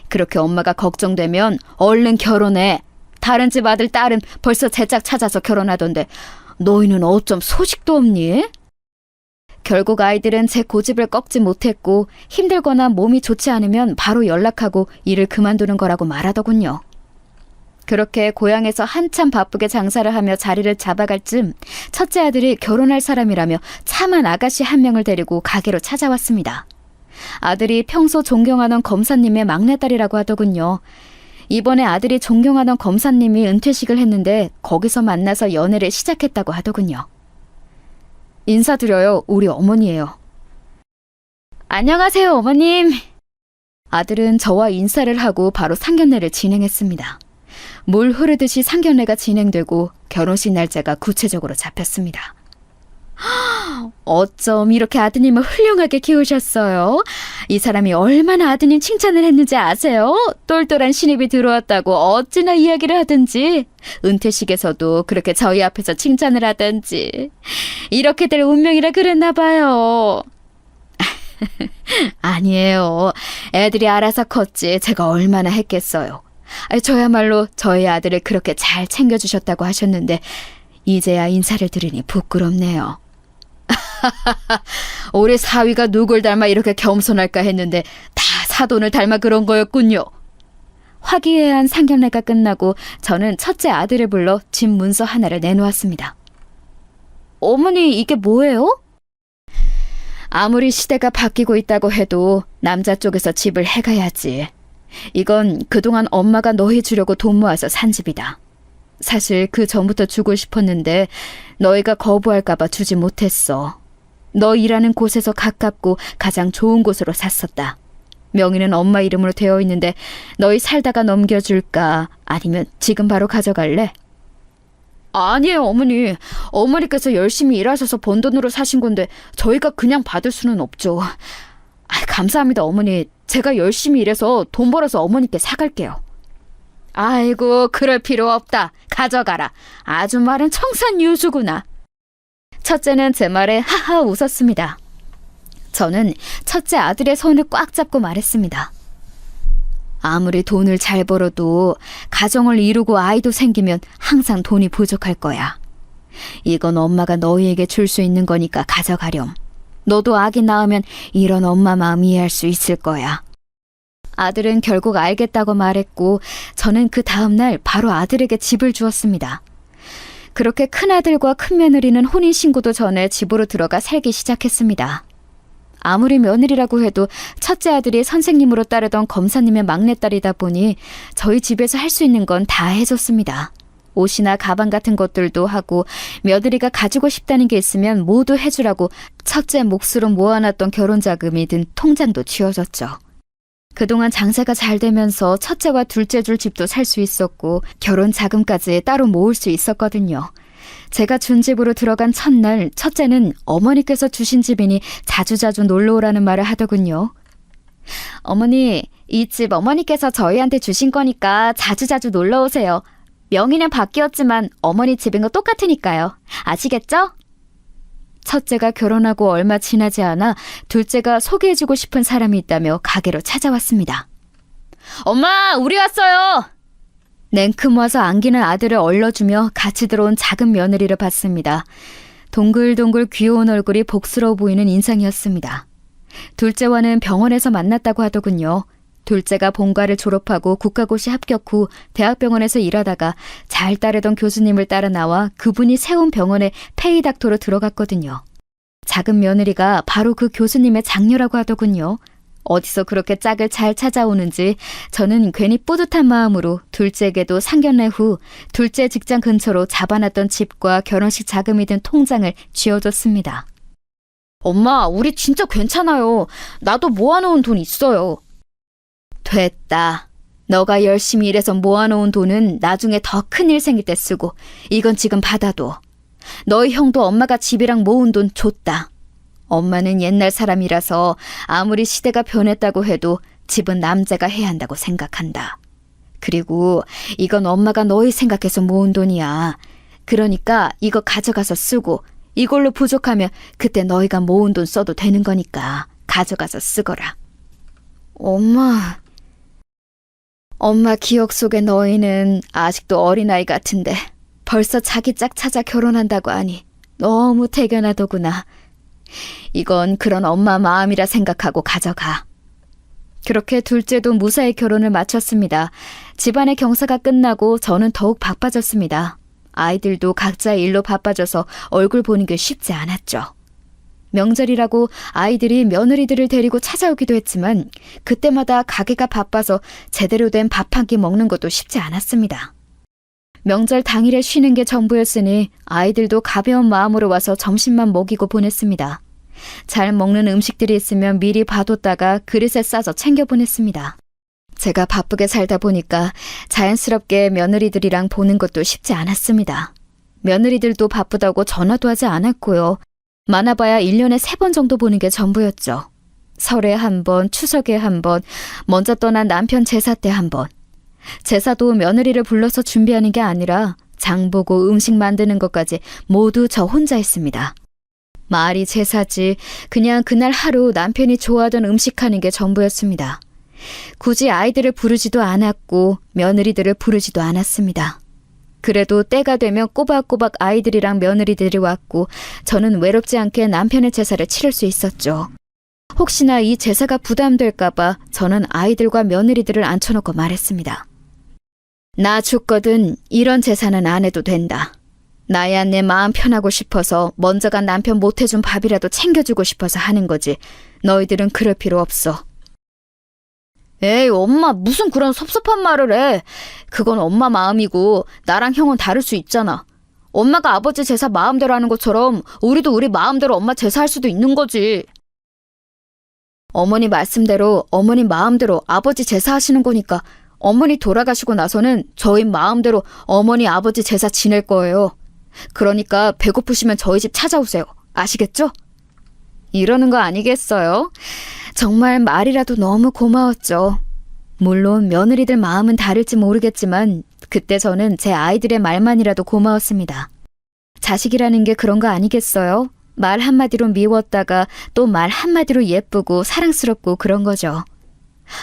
그렇게 엄마가 걱정되면 얼른 결혼해. 다른 집 아들 딸은 벌써 제 짝 찾아서 결혼하던데 너희는 어쩜 소식도 없니? 결국 아이들은 제 고집을 꺾지 못했고 힘들거나 몸이 좋지 않으면 바로 연락하고 일을 그만두는 거라고 말하더군요. 그렇게 고향에서 한참 바쁘게 장사를 하며 자리를 잡아갈 쯤 첫째 아들이 결혼할 사람이라며 참한 아가씨 한 명을 데리고 가게로 찾아왔습니다. 아들이 평소 존경하던 검사님의 막내딸이라고 하더군요. 이번에 아들이 존경하던 검사님이 은퇴식을 했는데 거기서 만나서 연애를 시작했다고 하더군요. 인사드려요. 우리 어머니예요. 안녕하세요, 어머님. 아들은 저와 인사를 하고 바로 상견례를 진행했습니다. 물 흐르듯이 상견례가 진행되고 결혼식 날짜가 구체적으로 잡혔습니다. 어쩜 이렇게 아드님을 훌륭하게 키우셨어요? 이 사람이 얼마나 아드님 칭찬을 했는지 아세요? 똘똘한 신입이 들어왔다고 어찌나 이야기를 하든지 은퇴식에서도 그렇게 저희 앞에서 칭찬을 하든지 이렇게 될 운명이라 그랬나 봐요. 아니에요. 애들이 알아서 컸지 제가 얼마나 했겠어요. 저야말로 저희 아들을 그렇게 잘 챙겨주셨다고 하셨는데 이제야 인사를 드리니 부끄럽네요. 우리 사위가 누굴 닮아 이렇게 겸손할까 했는데 다 사돈을 닮아 그런 거였군요. 화기애애한 상견례가 끝나고 저는 첫째 아들을 불러 집 문서 하나를 내놓았습니다. 어머니, 이게 뭐예요? 아무리 시대가 바뀌고 있다고 해도 남자 쪽에서 집을 해가야지. 이건 그동안 엄마가 너희 주려고 돈 모아서 산 집이다. 사실 그 전부터 주고 싶었는데 너희가 거부할까봐 주지 못했어. 너 일하는 곳에서 가깝고 가장 좋은 곳으로 샀었다. 명의는 엄마 이름으로 되어 있는데 너희 살다가 넘겨줄까? 아니면 지금 바로 가져갈래? 아니에요, 어머니. 어머니께서 열심히 일하셔서 번 돈으로 사신 건데 저희가 그냥 받을 수는 없죠. 감사합니다, 어머니. 제가 열심히 일해서 돈 벌어서 어머니께 사갈게요. 아이고, 그럴 필요 없다. 가져가라. 아주 말은 청산유수구나. 첫째는 제 말에 하하 웃었습니다. 저는 첫째 아들의 손을 꽉 잡고 말했습니다. 아무리 돈을 잘 벌어도 가정을 이루고 아이도 생기면 항상 돈이 부족할 거야. 이건 엄마가 너희에게 줄 수 있는 거니까 가져가렴. 너도 아기 낳으면 이런 엄마 마음 이해할 수 있을 거야. 아들은 결국 알겠다고 말했고 저는 그 다음날 바로 아들에게 집을 주었습니다. 그렇게 큰아들과 큰며느리는 혼인신고도 전에 집으로 들어가 살기 시작했습니다. 아무리 며느리라고 해도 첫째 아들이 선생님으로 따르던 검사님의 막내딸이다 보니 저희 집에서 할 수 있는 건 다 해줬습니다. 옷이나 가방 같은 것들도 하고 며느리가 가지고 싶다는 게 있으면 모두 해주라고 첫째 몫으로 모아놨던 결혼자금이 든 통장도 쥐어줬죠. 그동안 장사가 잘 되면서 첫째와 둘째 줄 집도 살 수 있었고 결혼 자금까지 따로 모을 수 있었거든요. 제가 준 집으로 들어간 첫날 첫째는 어머니께서 주신 집이니 자주자주 놀러오라는 말을 하더군요. 어머니, 이 집 어머니께서 저희한테 주신 거니까 자주자주 놀러오세요. 명의는 바뀌었지만 어머니 집인 거 똑같으니까요. 아시겠죠? 첫째가 결혼하고 얼마 지나지 않아 둘째가 소개해주고 싶은 사람이 있다며 가게로 찾아왔습니다. 엄마, 우리 왔어요! 냉큼 와서 안기는 아들을 얼러주며 같이 들어온 작은 며느리를 봤습니다. 동글동글 귀여운 얼굴이 복스러워 보이는 인상이었습니다. 둘째와는 병원에서 만났다고 하더군요. 둘째가 본과를 졸업하고 국가고시 합격 후 대학병원에서 일하다가 잘 따르던 교수님을 따라 나와 그분이 세운 병원에 페이닥터로 들어갔거든요. 작은 며느리가 바로 그 교수님의 장녀라고 하더군요. 어디서 그렇게 짝을 잘 찾아오는지 저는 괜히 뿌듯한 마음으로 둘째에게도 상견례 후 둘째 직장 근처로 잡아놨던 집과 결혼식 자금이 든 통장을 쥐어줬습니다. 엄마, 우리 진짜 괜찮아요. 나도 모아놓은 돈 있어요. 됐다. 너가 열심히 일해서 모아놓은 돈은 나중에 더 큰일 생길 때 쓰고 이건 지금 받아둬. 너희 형도 엄마가 집이랑 모은 돈 줬다. 엄마는 옛날 사람이라서 아무리 시대가 변했다고 해도 집은 남자가 해야 한다고 생각한다. 그리고 이건 엄마가 너희 생각해서 모은 돈이야. 그러니까 이거 가져가서 쓰고 이걸로 부족하면 그때 너희가 모은 돈 써도 되는 거니까 가져가서 쓰거라. 엄마 기억 속에 너희는 아직도 어린아이 같은데 벌써 자기 짝 찾아 결혼한다고 하니 너무 대견하더구나. 이건 그런 엄마 마음이라 생각하고 가져가. 그렇게 둘째도 무사히 결혼을 마쳤습니다. 집안의 경사가 끝나고 저는 더욱 바빠졌습니다. 아이들도 각자의 일로 바빠져서 얼굴 보는 게 쉽지 않았죠. 명절이라고 아이들이 며느리들을 데리고 찾아오기도 했지만 그때마다 가게가 바빠서 제대로 된 밥 한 끼 먹는 것도 쉽지 않았습니다. 명절 당일에 쉬는 게 전부였으니 아이들도 가벼운 마음으로 와서 점심만 먹이고 보냈습니다. 잘 먹는 음식들이 있으면 미리 봐뒀다가 그릇에 싸서 챙겨 보냈습니다. 제가 바쁘게 살다 보니까 자연스럽게 며느리들이랑 보는 것도 쉽지 않았습니다. 며느리들도 바쁘다고 전화도 하지 않았고요. 많아봐야 1년에 3번 정도 보는 게 전부였죠. 설에 한 번, 추석에 한 번, 먼저 떠난 남편 제사 때 한 번. 제사도 며느리를 불러서 준비하는 게 아니라 장 보고 음식 만드는 것까지 모두 저 혼자 했습니다. 말이 제사지 그냥 그날 하루 남편이 좋아하던 음식 하는 게 전부였습니다. 굳이 아이들을 부르지도 않았고 며느리들을 부르지도 않았습니다. 그래도 때가 되면 꼬박꼬박 아이들이랑 며느리들이 왔고 저는 외롭지 않게 남편의 제사를 치를 수 있었죠. 혹시나 이 제사가 부담될까봐 저는 아이들과 며느리들을 앉혀놓고 말했습니다. 나 죽거든 이런 제사는 안 해도 된다. 나야 내 마음 편하고 싶어서 먼저 간 남편 못해준 밥이라도 챙겨주고 싶어서 하는 거지. 너희들은 그럴 필요 없어. 에이, 엄마 무슨 그런 섭섭한 말을 해. 그건 엄마 마음이고 나랑 형은 다를 수 있잖아. 엄마가 아버지 제사 마음대로 하는 것처럼 우리도 우리 마음대로 엄마 제사할 수도 있는 거지. 어머니 말씀대로 어머니 마음대로 아버지 제사하시는 거니까 어머니 돌아가시고 나서는 저희 마음대로 어머니 아버지 제사 지낼 거예요. 그러니까 배고프시면 저희 집 찾아오세요. 아시겠죠? 이러는 거 아니겠어요? 정말 말이라도 너무 고마웠죠. 물론 며느리들 마음은 다를지 모르겠지만 그때 저는 제 아이들의 말만이라도 고마웠습니다. 자식이라는 게 그런 거 아니겠어요? 말 한마디로 미웠다가 또 말 한마디로 예쁘고 사랑스럽고 그런 거죠.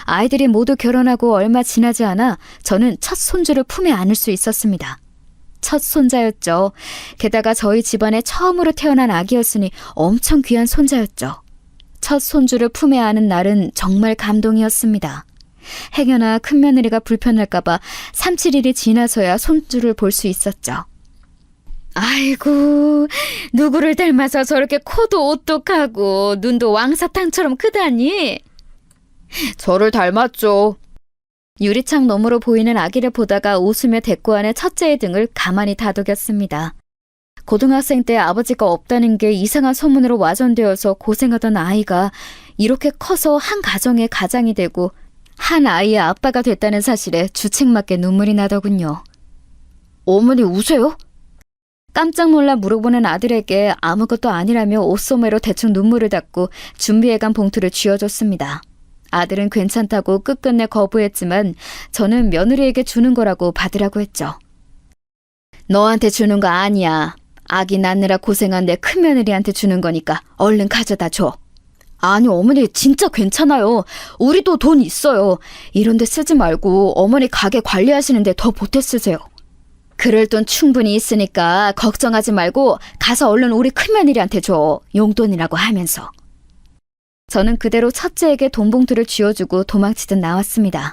아이들이 모두 결혼하고 얼마 지나지 않아 저는 첫 손주를 품에 안을 수 있었습니다. 첫 손자였죠. 게다가 저희 집안에 처음으로 태어난 아기였으니 엄청 귀한 손자였죠. 첫 손주를 품에 안은 날은 정말 감동이었습니다. 행여나 큰며느리가 불편할까봐 3, 7일이 지나서야 손주를 볼 수 있었죠. 아이고, 누구를 닮아서 저렇게 코도 오똑하고 눈도 왕사탕처럼 크다니? 저를 닮았죠. 유리창 너머로 보이는 아기를 보다가 웃으며 대꾸하는 첫째의 등을 가만히 다독였습니다. 고등학생 때 아버지가 없다는 게 이상한 소문으로 와전되어서 고생하던 아이가 이렇게 커서 한 가정의 가장이 되고 한 아이의 아빠가 됐다는 사실에 주책맞게 눈물이 나더군요. 어머니 우세요? 깜짝 놀라 물어보는 아들에게 아무것도 아니라며 옷소매로 대충 눈물을 닦고 준비해간 봉투를 쥐어줬습니다. 아들은 괜찮다고 끝끝내 거부했지만 저는 며느리에게 주는 거라고 받으라고 했죠. 너한테 주는 거 아니야. 아기 낳느라 고생한 내 큰며느리한테 주는 거니까 얼른 가져다 줘. 아니 어머니 진짜 괜찮아요. 우리도 돈 있어요. 이런 데 쓰지 말고 어머니 가게 관리하시는데 더 보태 쓰세요. 그럴 돈 충분히 있으니까 걱정하지 말고 가서 얼른 우리 큰며느리한테 줘. 용돈이라고 하면서. 저는 그대로 첫째에게 돈 봉투를 쥐어주고 도망치듯 나왔습니다.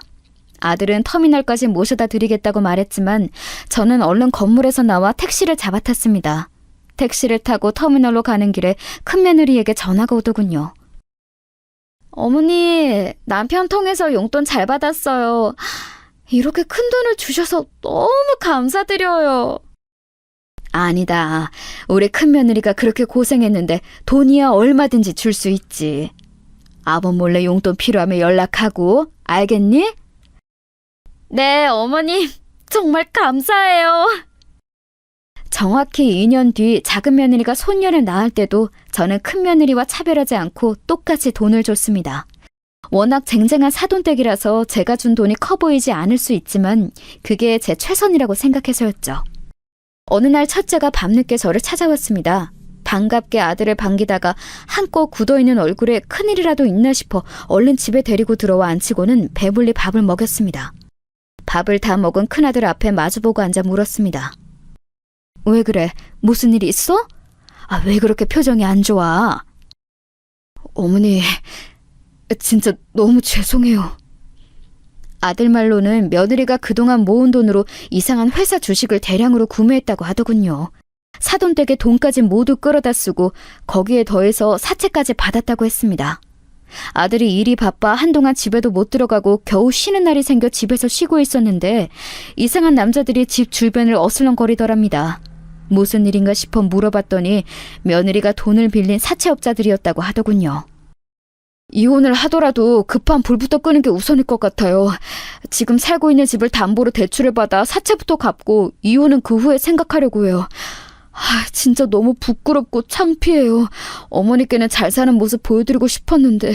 아들은 터미널까지 모셔다 드리겠다고 말했지만 저는 얼른 건물에서 나와 택시를 잡아탔습니다. 택시를 타고 터미널로 가는 길에 큰며느리에게 전화가 오더군요. 어머니, 남편 통해서 용돈 잘 받았어요. 이렇게 큰 돈을 주셔서 너무 감사드려요. 아니다. 우리 큰며느리가 그렇게 고생했는데 돈이야 얼마든지 줄 수 있지. 아범 몰래 용돈 필요하면 연락하고, 알겠니? 네, 어머님. 정말 감사해요. 정확히 2년 뒤 작은 며느리가 손녀를 낳을 때도 저는 큰 며느리와 차별하지 않고 똑같이 돈을 줬습니다. 워낙 쟁쟁한 사돈댁이라서 제가 준 돈이 커 보이지 않을 수 있지만 그게 제 최선이라고 생각해서였죠. 어느 날 첫째가 밤늦게 저를 찾아왔습니다. 반갑게 아들을 반기다가 한껏 굳어있는 얼굴에 큰일이라도 있나 싶어 얼른 집에 데리고 들어와 앉히고는 배불리 밥을 먹였습니다. 밥을 다 먹은 큰아들 앞에 마주보고 앉아 물었습니다. 왜 그래? 무슨 일이 있어? 아, 왜 그렇게 표정이 안 좋아? 어머니, 진짜 너무 죄송해요. 아들 말로는 며느리가 그동안 모은 돈으로 이상한 회사 주식을 대량으로 구매했다고 하더군요. 사돈댁에 돈까지 모두 끌어다 쓰고 거기에 더해서 사채까지 받았다고 했습니다. 아들이 일이 바빠 한동안 집에도 못 들어가고 겨우 쉬는 날이 생겨 집에서 쉬고 있었는데 이상한 남자들이 집 주변을 어슬렁거리더랍니다. 무슨 일인가 싶어 물어봤더니 며느리가 돈을 빌린 사채업자들이었다고 하더군요. 이혼을 하더라도 급한 불부터 끄는 게 우선일 것 같아요. 지금 살고 있는 집을 담보로 대출을 받아 사채부터 갚고 이혼은 그 후에 생각하려고 해요. 진짜 너무 부끄럽고 창피해요. 어머니께는 잘 사는 모습 보여드리고 싶었는데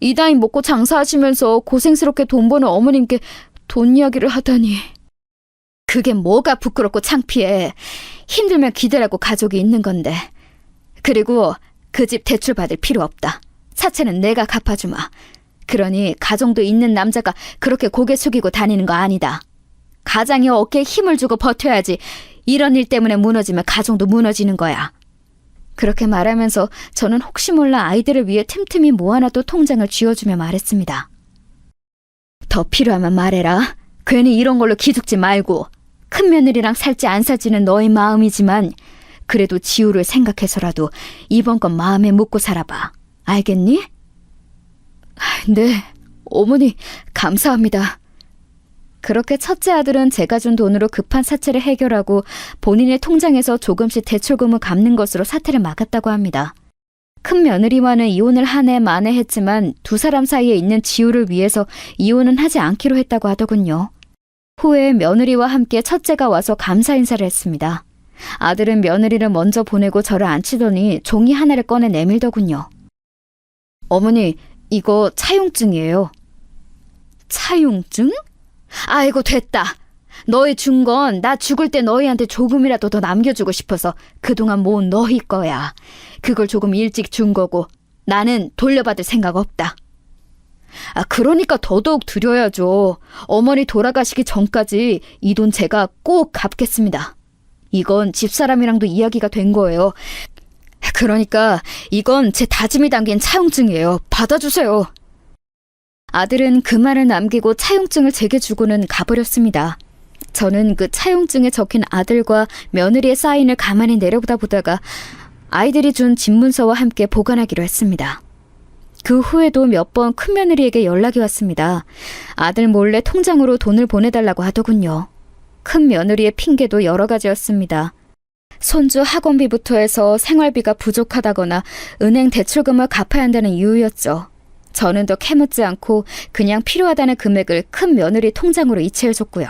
이 나이 먹고 장사하시면서 고생스럽게 돈 버는 어머님께 돈 이야기를 하다니. 그게 뭐가 부끄럽고 창피해. 힘들면 기대라고 가족이 있는 건데. 그리고 그 집 대출 받을 필요 없다. 사채는 내가 갚아주마. 그러니 가정도 있는 남자가 그렇게 고개 숙이고 다니는 거 아니다. 가장이 어깨에 힘을 주고 버텨야지. 이런 일 때문에 무너지면 가정도 무너지는 거야. 그렇게 말하면서 저는 혹시 몰라 아이들을 위해 틈틈이 모아놔도 통장을 쥐어주며 말했습니다. 더 필요하면 말해라. 괜히 이런 걸로 기죽지 말고. 큰 며느리랑 살지 안 살지는 너의 마음이지만 그래도 지우를 생각해서라도 이번 건 마음에 묻고 살아봐. 알겠니? 네, 어머니 감사합니다. 그렇게 첫째 아들은 제가 준 돈으로 급한 사채를 해결하고 본인의 통장에서 조금씩 대출금을 갚는 것으로 사태를 막았다고 합니다. 큰 며느리와는 이혼을 한 해 만에 했지만 두 사람 사이에 있는 지우를 위해서 이혼은 하지 않기로 했다고 하더군요. 후에 며느리와 함께 첫째가 와서 감사 인사를 했습니다. 아들은 며느리를 먼저 보내고 저를 앉히더니 종이 하나를 꺼내 내밀더군요. 어머니, 이거 차용증이에요. 차용증? 아이고 됐다. 너희 준 건 나 죽을 때 너희한테 조금이라도 더 남겨주고 싶어서 그동안 모은 너희 거야. 그걸 조금 일찍 준 거고 나는 돌려받을 생각 없다. 그러니까 더더욱 드려야죠. 어머니 돌아가시기 전까지 이 돈 제가 꼭 갚겠습니다. 이건 집사람이랑도 이야기가 된 거예요. 그러니까 이건 제 다짐이 담긴 차용증이에요. 받아주세요. 아들은 그 말을 남기고 차용증을 제게 주고는 가버렸습니다. 저는 그 차용증에 적힌 아들과 며느리의 사인을 가만히 내려보다가 아이들이 준 집문서와 함께 보관하기로 했습니다. 그 후에도 몇 번 큰며느리에게 연락이 왔습니다. 아들 몰래 통장으로 돈을 보내달라고 하더군요. 큰며느리의 핑계도 여러 가지였습니다. 손주 학원비부터 해서 생활비가 부족하다거나 은행 대출금을 갚아야 한다는 이유였죠. 저는 더 캐묻지 않고 그냥 필요하다는 금액을 큰며느리 통장으로 이체해줬고요.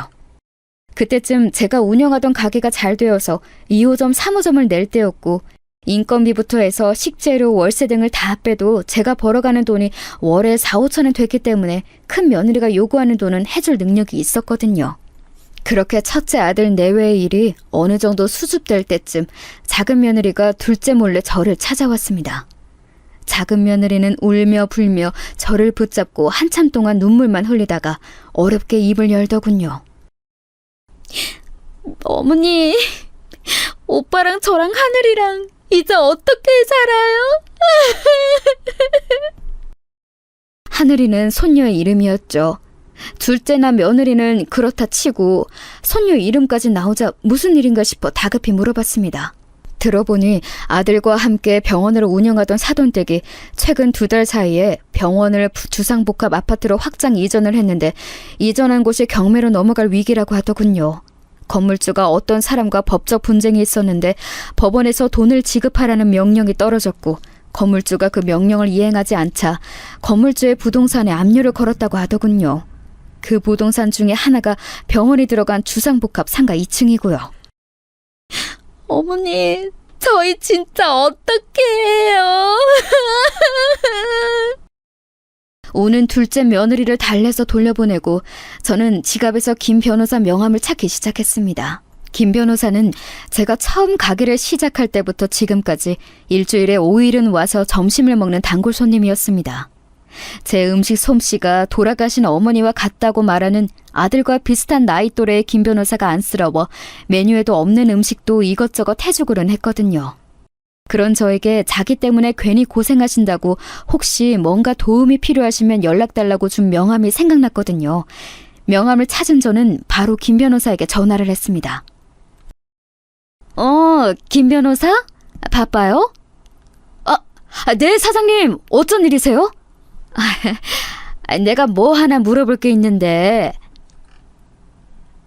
그때쯤 제가 운영하던 가게가 잘 되어서 2호점, 3호점을 낼 때였고 인건비부터 해서 식재료, 월세 등을 다 빼도 제가 벌어가는 돈이 월에 4, 5천원 됐기 때문에 큰 며느리가 요구하는 돈은 해줄 능력이 있었거든요. 그렇게 첫째 아들 내외의 일이 어느 정도 수습될 때쯤 작은 며느리가 둘째 몰래 저를 찾아왔습니다. 작은 며느리는 울며 불며 저를 붙잡고 한참 동안 눈물만 흘리다가 어렵게 입을 열더군요. 어머니, 오빠랑 저랑 하늘이랑 이제 어떻게 살아요? 하늘이는 손녀의 이름이었죠. 둘째나 며느리는 그렇다 치고 손녀 이름까지 나오자 무슨 일인가 싶어 다급히 물어봤습니다. 들어보니 아들과 함께 병원을 운영하던 사돈댁이 최근 2달 사이에 병원을 주상복합 아파트로 확장 이전을 했는데 이전한 곳이 경매로 넘어갈 위기라고 하더군요. 건물주가 어떤 사람과 법적 분쟁이 있었는데 법원에서 돈을 지급하라는 명령이 떨어졌고 건물주가 그 명령을 이행하지 않자 건물주의 부동산에 압류를 걸었다고 하더군요. 그 부동산 중에 하나가 병원이 들어간 주상복합 상가 2층이고요. 어머니, 저희 진짜 어떻게 해요? 우는 둘째 며느리를 달래서 돌려보내고 저는 지갑에서 김 변호사 명함을 찾기 시작했습니다. 김 변호사는 제가 처음 가게를 시작할 때부터 지금까지 일주일에 5일은 와서 점심을 먹는 단골 손님이었습니다. 제 음식 솜씨가 돌아가신 어머니와 같다고 말하는 아들과 비슷한 나이 또래의 김 변호사가 안쓰러워 메뉴에도 없는 음식도 이것저것 해주고는 했거든요. 그런 저에게 자기 때문에 괜히 고생하신다고 혹시 뭔가 도움이 필요하시면 연락달라고 준 명함이 생각났거든요. 명함을 찾은 저는 바로 김 변호사에게 전화를 했습니다. 김 변호사? 바빠요? 네, 사장님. 어쩐 일이세요? 내가 뭐 하나 물어볼 게 있는데.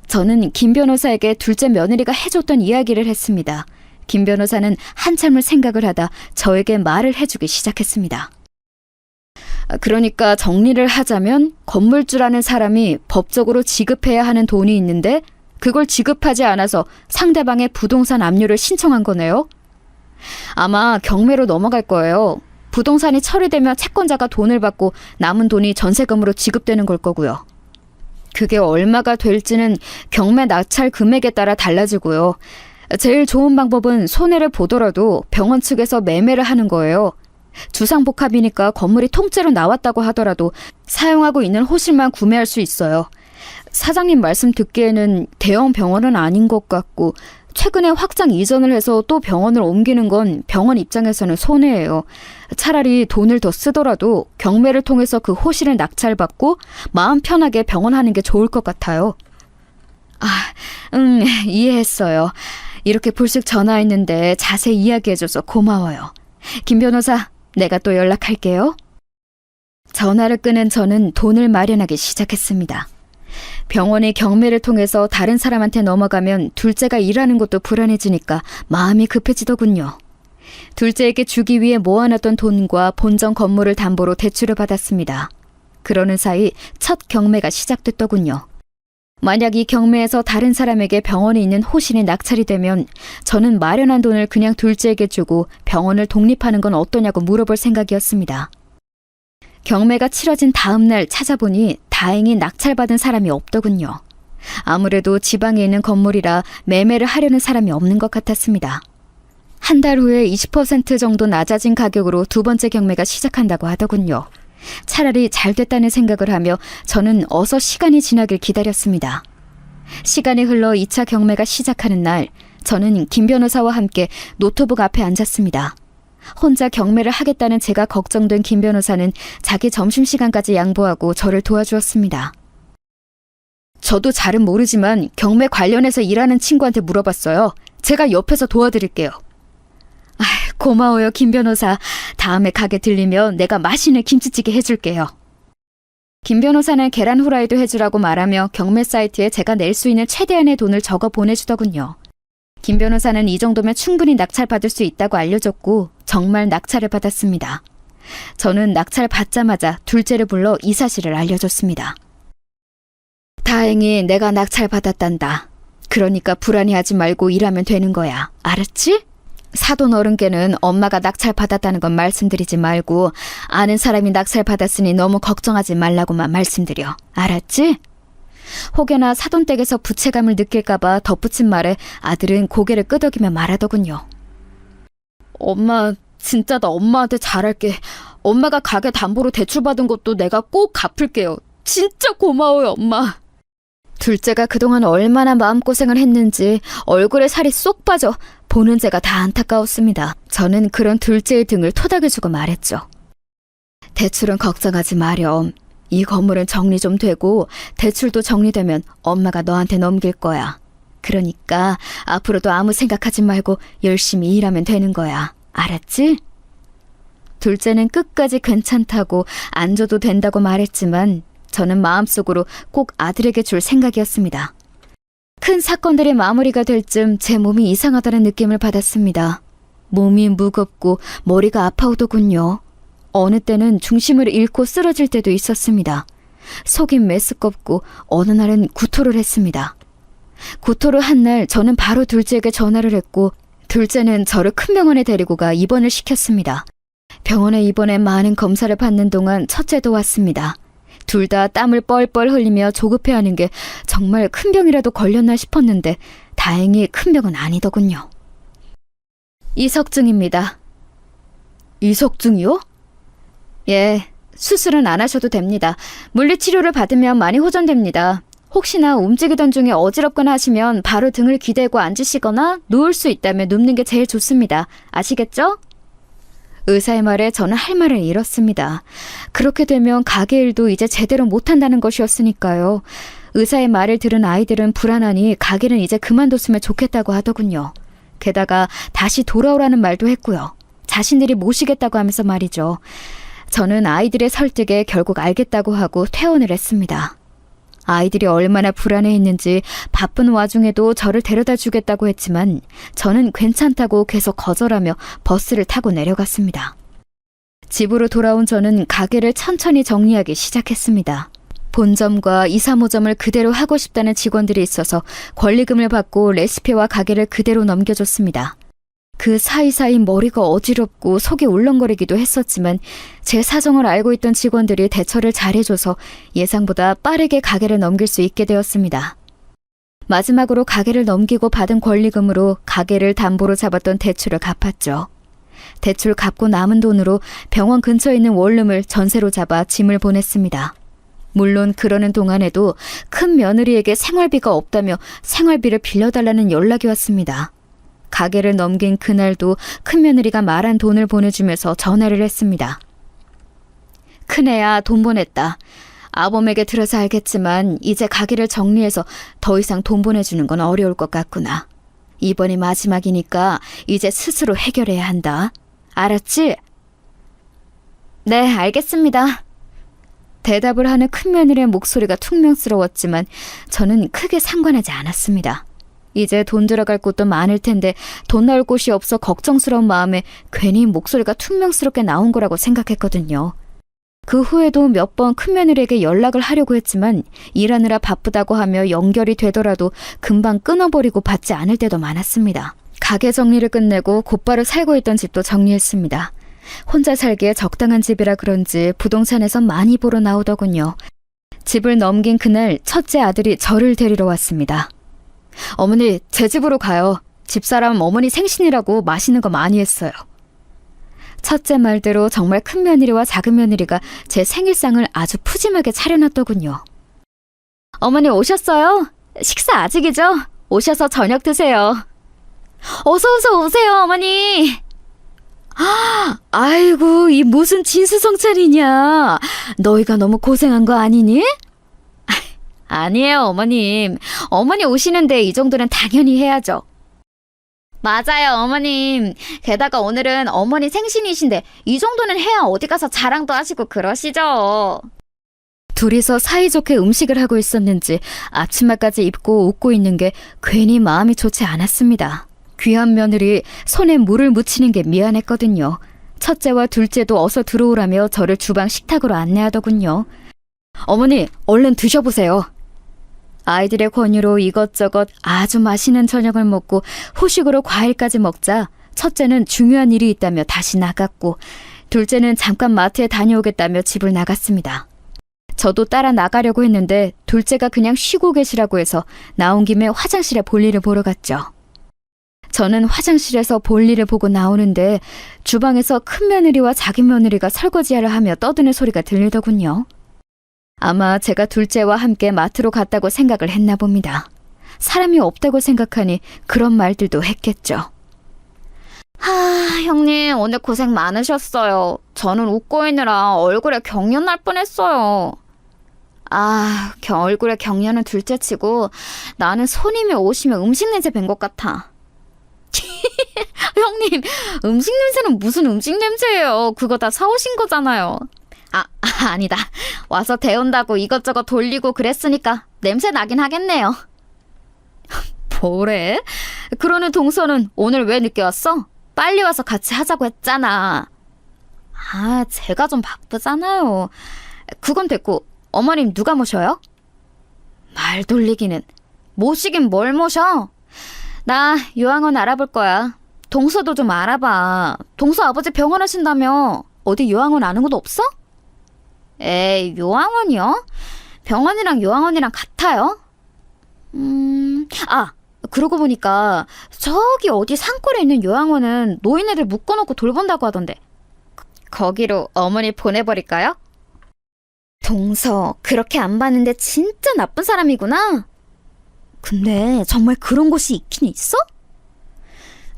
저는 김 변호사에게 둘째 며느리가 해줬던 이야기를 했습니다. 김 변호사는 한참을 생각을 하다 저에게 말을 해주기 시작했습니다. 그러니까 정리를 하자면 건물주라는 사람이 법적으로 지급해야 하는 돈이 있는데 그걸 지급하지 않아서 상대방의 부동산 압류를 신청한 거네요. 아마 경매로 넘어갈 거예요. 부동산이 처리되면 채권자가 돈을 받고 남은 돈이 전세금으로 지급되는 걸 거고요. 그게 얼마가 될지는 경매 낙찰 금액에 따라 달라지고요. 제일 좋은 방법은 손해를 보더라도 병원 측에서 매매를 하는 거예요. 주상복합이니까 건물이 통째로 나왔다고 하더라도 사용하고 있는 호실만 구매할 수 있어요. 사장님 말씀 듣기에는 대형 병원은 아닌 것 같고 최근에 확장 이전을 해서 또 병원을 옮기는 건 병원 입장에서는 손해예요. 차라리 돈을 더 쓰더라도 경매를 통해서 그 호실을 낙찰받고 마음 편하게 병원 하는 게 좋을 것 같아요. 이해했어요. 이렇게 불쑥 전화했는데 자세히 이야기해줘서 고마워요. 김 변호사, 내가 또 연락할게요. 전화를 끊은 저는 돈을 마련하기 시작했습니다. 병원이 경매를 통해서 다른 사람한테 넘어가면 둘째가 일하는 것도 불안해지니까 마음이 급해지더군요. 둘째에게 주기 위해 모아놨던 돈과 본점 건물을 담보로 대출을 받았습니다. 그러는 사이 첫 경매가 시작됐더군요. 만약 이 경매에서 다른 사람에게 병원에 있는 호실이 낙찰이 되면 저는 마련한 돈을 그냥 둘째에게 주고 병원을 독립하는 건 어떠냐고 물어볼 생각이었습니다. 경매가 치러진 다음 날 찾아보니 다행히 낙찰받은 사람이 없더군요. 아무래도 지방에 있는 건물이라 매매를 하려는 사람이 없는 것 같았습니다. 한 달 후에 20% 정도 낮아진 가격으로 두 번째 경매가 시작한다고 하더군요. 차라리 잘 됐다는 생각을 하며 저는 어서 시간이 지나길 기다렸습니다. 시간이 흘러 2차 경매가 시작하는 날, 저는 김 변호사와 함께 노트북 앞에 앉았습니다. 혼자 경매를 하겠다는 제가 걱정된 김 변호사는 자기 점심시간까지 양보하고 저를 도와주었습니다. 저도 잘은 모르지만 경매 관련해서 일하는 친구한테 물어봤어요. 제가 옆에서 도와드릴게요. 고마워요, 김 변호사. 다음에 가게 들리면 내가 맛있는 김치찌개 해줄게요. 김 변호사는 계란 후라이도 해주라고 말하며 경매 사이트에 제가 낼 수 있는 최대한의 돈을 적어 보내주더군요. 김 변호사는 이 정도면 충분히 낙찰받을 수 있다고 알려줬고 정말 낙찰을 받았습니다. 저는 낙찰 받자마자 둘째를 불러 이 사실을 알려줬습니다. 다행히 내가 낙찰 받았단다. 그러니까 불안해하지 말고 일하면 되는 거야. 알았지? 사돈 어른께는 엄마가 낙찰 받았다는 건 말씀드리지 말고 아는 사람이 낙찰 받았으니 너무 걱정하지 말라고만 말씀드려. 알았지? 혹여나 사돈 댁에서 부채감을 느낄까봐 덧붙인 말에 아들은 고개를 끄덕이며 말하더군요. 엄마, 진짜 나 엄마한테 잘할게. 엄마가 가게 담보로 대출받은 것도 내가 꼭 갚을게요. 진짜 고마워요, 엄마. 둘째가 그동안 얼마나 마음고생을 했는지 얼굴에 살이 쏙 빠져 보는 제가 다 안타까웠습니다. 저는 그런 둘째의 등을 토닥여주고 말했죠. 대출은 걱정하지 마렴. 이 건물은 정리 좀 되고 대출도 정리되면 엄마가 너한테 넘길 거야. 그러니까 앞으로도 아무 생각하지 말고 열심히 일하면 되는 거야. 알았지? 둘째는 끝까지 괜찮다고 안 줘도 된다고 말했지만 저는 마음속으로 꼭 아들에게 줄 생각이었습니다. 큰 사건들이 마무리가 될 즈음 제 몸이 이상하다는 느낌을 받았습니다. 몸이 무겁고 머리가 아파오더군요. 어느 때는 중심을 잃고 쓰러질 때도 있었습니다. 속이 메스껍고 어느 날은 구토를 했습니다. 구토를 한 날 저는 바로 둘째에게 전화를 했고 둘째는 저를 큰 병원에 데리고 가 입원을 시켰습니다. 병원에 입원해 많은 검사를 받는 동안 첫째도 왔습니다. 둘 다 땀을 뻘뻘 흘리며 조급해하는 게 정말 큰 병이라도 걸렸나 싶었는데 다행히 큰 병은 아니더군요. 이석증입니다. 이석증이요? 예, 수술은 안 하셔도 됩니다. 물리치료를 받으면 많이 호전됩니다. 혹시나 움직이던 중에 어지럽거나 하시면 바로 등을 기대고 앉으시거나 누울 수 있다면 눕는 게 제일 좋습니다. 아시겠죠? 의사의 말에 저는 할 말을 잃었습니다. 그렇게 되면 가게 일도 이제 제대로 못한다는 것이었으니까요. 의사의 말을 들은 아이들은 불안하니 가게는 이제 그만뒀으면 좋겠다고 하더군요. 게다가 다시 돌아오라는 말도 했고요. 자신들이 모시겠다고 하면서 말이죠. 저는 아이들의 설득에 결국 알겠다고 하고 퇴원을 했습니다. 아이들이 얼마나 불안해했는지 바쁜 와중에도 저를 데려다 주겠다고 했지만 저는 괜찮다고 계속 거절하며 버스를 타고 내려갔습니다. 집으로 돌아온 저는 가게를 천천히 정리하기 시작했습니다. 본점과 2, 3호점을 그대로 하고 싶다는 직원들이 있어서 권리금을 받고 레시피와 가게를 그대로 넘겨줬습니다. 그 사이사이 머리가 어지럽고 속이 울렁거리기도 했었지만 제 사정을 알고 있던 직원들이 대처를 잘해줘서 예상보다 빠르게 가게를 넘길 수 있게 되었습니다. 마지막으로 가게를 넘기고 받은 권리금으로 가게를 담보로 잡았던 대출을 갚았죠. 대출 갚고 남은 돈으로 병원 근처에 있는 원룸을 전세로 잡아 짐을 보냈습니다. 물론 그러는 동안에도 큰 며느리에게 생활비가 없다며 생활비를 빌려달라는 연락이 왔습니다. 가게를 넘긴 그날도 큰 며느리가 말한 돈을 보내주면서 전화를 했습니다. 큰애야, 돈 보냈다. 아범에게 들어서 알겠지만 이제 가게를 정리해서 더 이상 돈 보내주는 건 어려울 것 같구나. 이번이 마지막이니까 이제 스스로 해결해야 한다. 알았지? 네, 알겠습니다. 대답을 하는 큰며느리의 목소리가 퉁명스러웠지만 저는 크게 상관하지 않았습니다. 이제 돈 들어갈 곳도 많을 텐데 돈 나올 곳이 없어 걱정스러운 마음에 괜히 목소리가 퉁명스럽게 나온 거라고 생각했거든요. 그 후에도 몇 번 큰며느리에게 연락을 하려고 했지만 일하느라 바쁘다고 하며 연결이 되더라도 금방 끊어버리고 받지 않을 때도 많았습니다. 가게 정리를 끝내고 곧바로 살고 있던 집도 정리했습니다. 혼자 살기에 적당한 집이라 그런지 부동산에서 많이 보러 나오더군요. 집을 넘긴 그날 첫째 아들이 저를 데리러 왔습니다. 어머니, 제 집으로 가요. 집사람 어머니 생신이라고 맛있는 거 많이 했어요. 첫째 말대로 정말 큰 며느리와 작은 며느리가 제 생일상을 아주 푸짐하게 차려놨더군요. 어머니 오셨어요? 식사 아직이죠? 오셔서 저녁 드세요. 어서 오세요, 어머니. 아이고, 이 무슨 진수성찬이냐. 너희가 너무 고생한 거 아니니? 아니에요, 어머님. 어머니 오시는데 이 정도는 당연히 해야죠. 맞아요, 어머님. 게다가 오늘은 어머니 생신이신데 이 정도는 해야 어디 가서 자랑도 하시고 그러시죠. 둘이서 사이좋게 음식을 하고 있었는지 앞치마까지 입고 웃고 있는 게 괜히 마음이 좋지 않았습니다. 귀한 며느리 손에 물을 묻히는 게 미안했거든요. 첫째와 둘째도 어서 들어오라며 저를 주방 식탁으로 안내하더군요. 어머니, 얼른 드셔보세요. 아이들의 권유로 이것저것 아주 맛있는 저녁을 먹고 후식으로 과일까지 먹자 첫째는 중요한 일이 있다며 다시 나갔고 둘째는 잠깐 마트에 다녀오겠다며 집을 나갔습니다. 저도 따라 나가려고 했는데 둘째가 그냥 쉬고 계시라고 해서 나온 김에 화장실에 볼일을 보러 갔죠. 저는 화장실에서 볼일을 보고 나오는데 주방에서 큰 며느리와 작은 며느리가 설거지하려 하며 떠드는 소리가 들리더군요. 아마 제가 둘째와 함께 마트로 갔다고 생각을 했나 봅니다. 사람이 없다고 생각하니 그런 말들도 했겠죠. 형님 오늘 고생 많으셨어요. 저는 웃고 있느라 얼굴에 경련 날 뻔했어요. 얼굴에 경련은 둘째치고 나는 손님이 오시면 음식 냄새 뵌 것 같아. 형님, 음식 냄새는 무슨 음식 냄새예요. 그거 다 사오신 거잖아요. 아니다. 와서 데운다고 이것저것 돌리고 그랬으니까 냄새 나긴 하겠네요. 뭐래? 그러는 동서는 오늘 왜 늦게 왔어? 빨리 와서 같이 하자고 했잖아. 제가 좀 바쁘잖아요. 그건 됐고 어머님 누가 모셔요? 말 돌리기는. 모시긴 뭘 모셔? 나 요양원 알아볼 거야. 동서도 좀 알아봐. 동서 아버지 병원 하신다며. 어디 요양원 아는 곳 없어? 에이, 요양원이요? 병원이랑 요양원이랑 같아요? 그러고 보니까 저기 어디 산골에 있는 요양원은 노인네들 묶어놓고 돌본다고 하던데. 거기로 어머니 보내버릴까요? 동서, 그렇게 안 봤는데 진짜 나쁜 사람이구나. 근데 정말 그런 곳이 있긴 있어?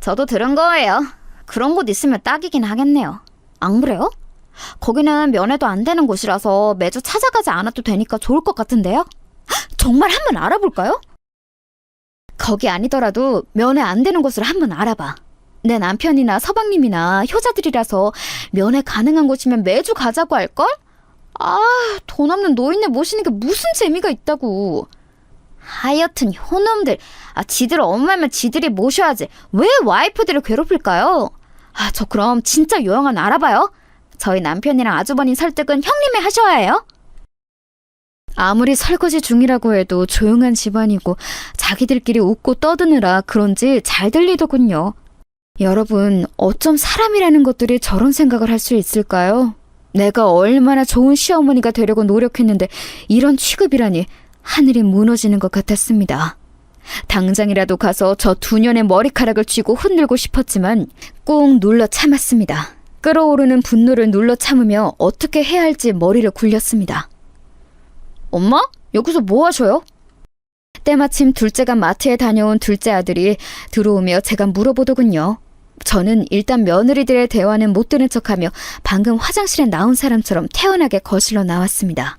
저도 들은 거예요. 그런 곳 있으면 딱이긴 하겠네요. 안 그래요? 거기는 면회도 안 되는 곳이라서 매주 찾아가지 않아도 되니까 좋을 것 같은데요? 정말 한번 알아볼까요? 거기 아니더라도 면회 안 되는 곳을 한번 알아봐. 내 남편이나 서방님이나 효자들이라서 면회 가능한 곳이면 매주 가자고 할걸? 돈 없는 노인네 모시는 게 무슨 재미가 있다고. 하여튼 효놈들, 지들 엄마면 지들이 모셔야지. 왜 와이프들을 괴롭힐까요? 저 그럼 진짜 요양원 알아봐요. 저희 남편이랑 아주버님 설득은 형님이 하셔야 해요. 아무리 설거지 중이라고 해도 조용한 집안이고 자기들끼리 웃고 떠드느라 그런지 잘 들리더군요. 여러분, 어쩜 사람이라는 것들이 저런 생각을 할 수 있을까요? 내가 얼마나 좋은 시어머니가 되려고 노력했는데 이런 취급이라니 하늘이 무너지는 것 같았습니다. 당장이라도 가서 저 두 년의 머리카락을 쥐고 흔들고 싶었지만 꾹 눌러 참았습니다. 끓어오르는 분노를 눌러 참으며 어떻게 해야 할지 머리를 굴렸습니다. 엄마? 여기서 뭐 하셔요? 때마침 둘째가 마트에 다녀온 둘째 아들이 들어오며 제가 물어보더군요. 저는 일단 며느리들의 대화는 못 들은 척하며 방금 화장실에 나온 사람처럼 태연하게 거실로 나왔습니다.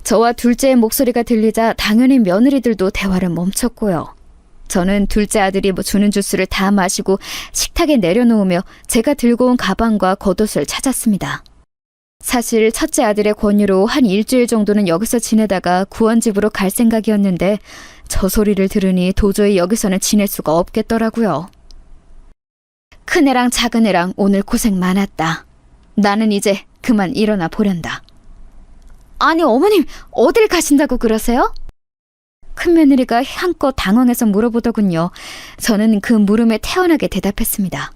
저와 둘째의 목소리가 들리자 당연히 며느리들도 대화를 멈췄고요. 저는 둘째 아들이 주는 주스를 다 마시고 식탁에 내려놓으며 제가 들고 온 가방과 겉옷을 찾았습니다. 사실 첫째 아들의 권유로 한 일주일 정도는 여기서 지내다가 구원집으로 갈 생각이었는데 저 소리를 들으니 도저히 여기서는 지낼 수가 없겠더라고요. 큰애랑 작은애랑 오늘 고생 많았다. 나는 이제 그만 일어나 보련다. 아니 어머님 어딜 가신다고 그러세요? 큰며느리가 한껏 당황해서 물어보더군요. 저는 그 물음에 태연하게 대답했습니다.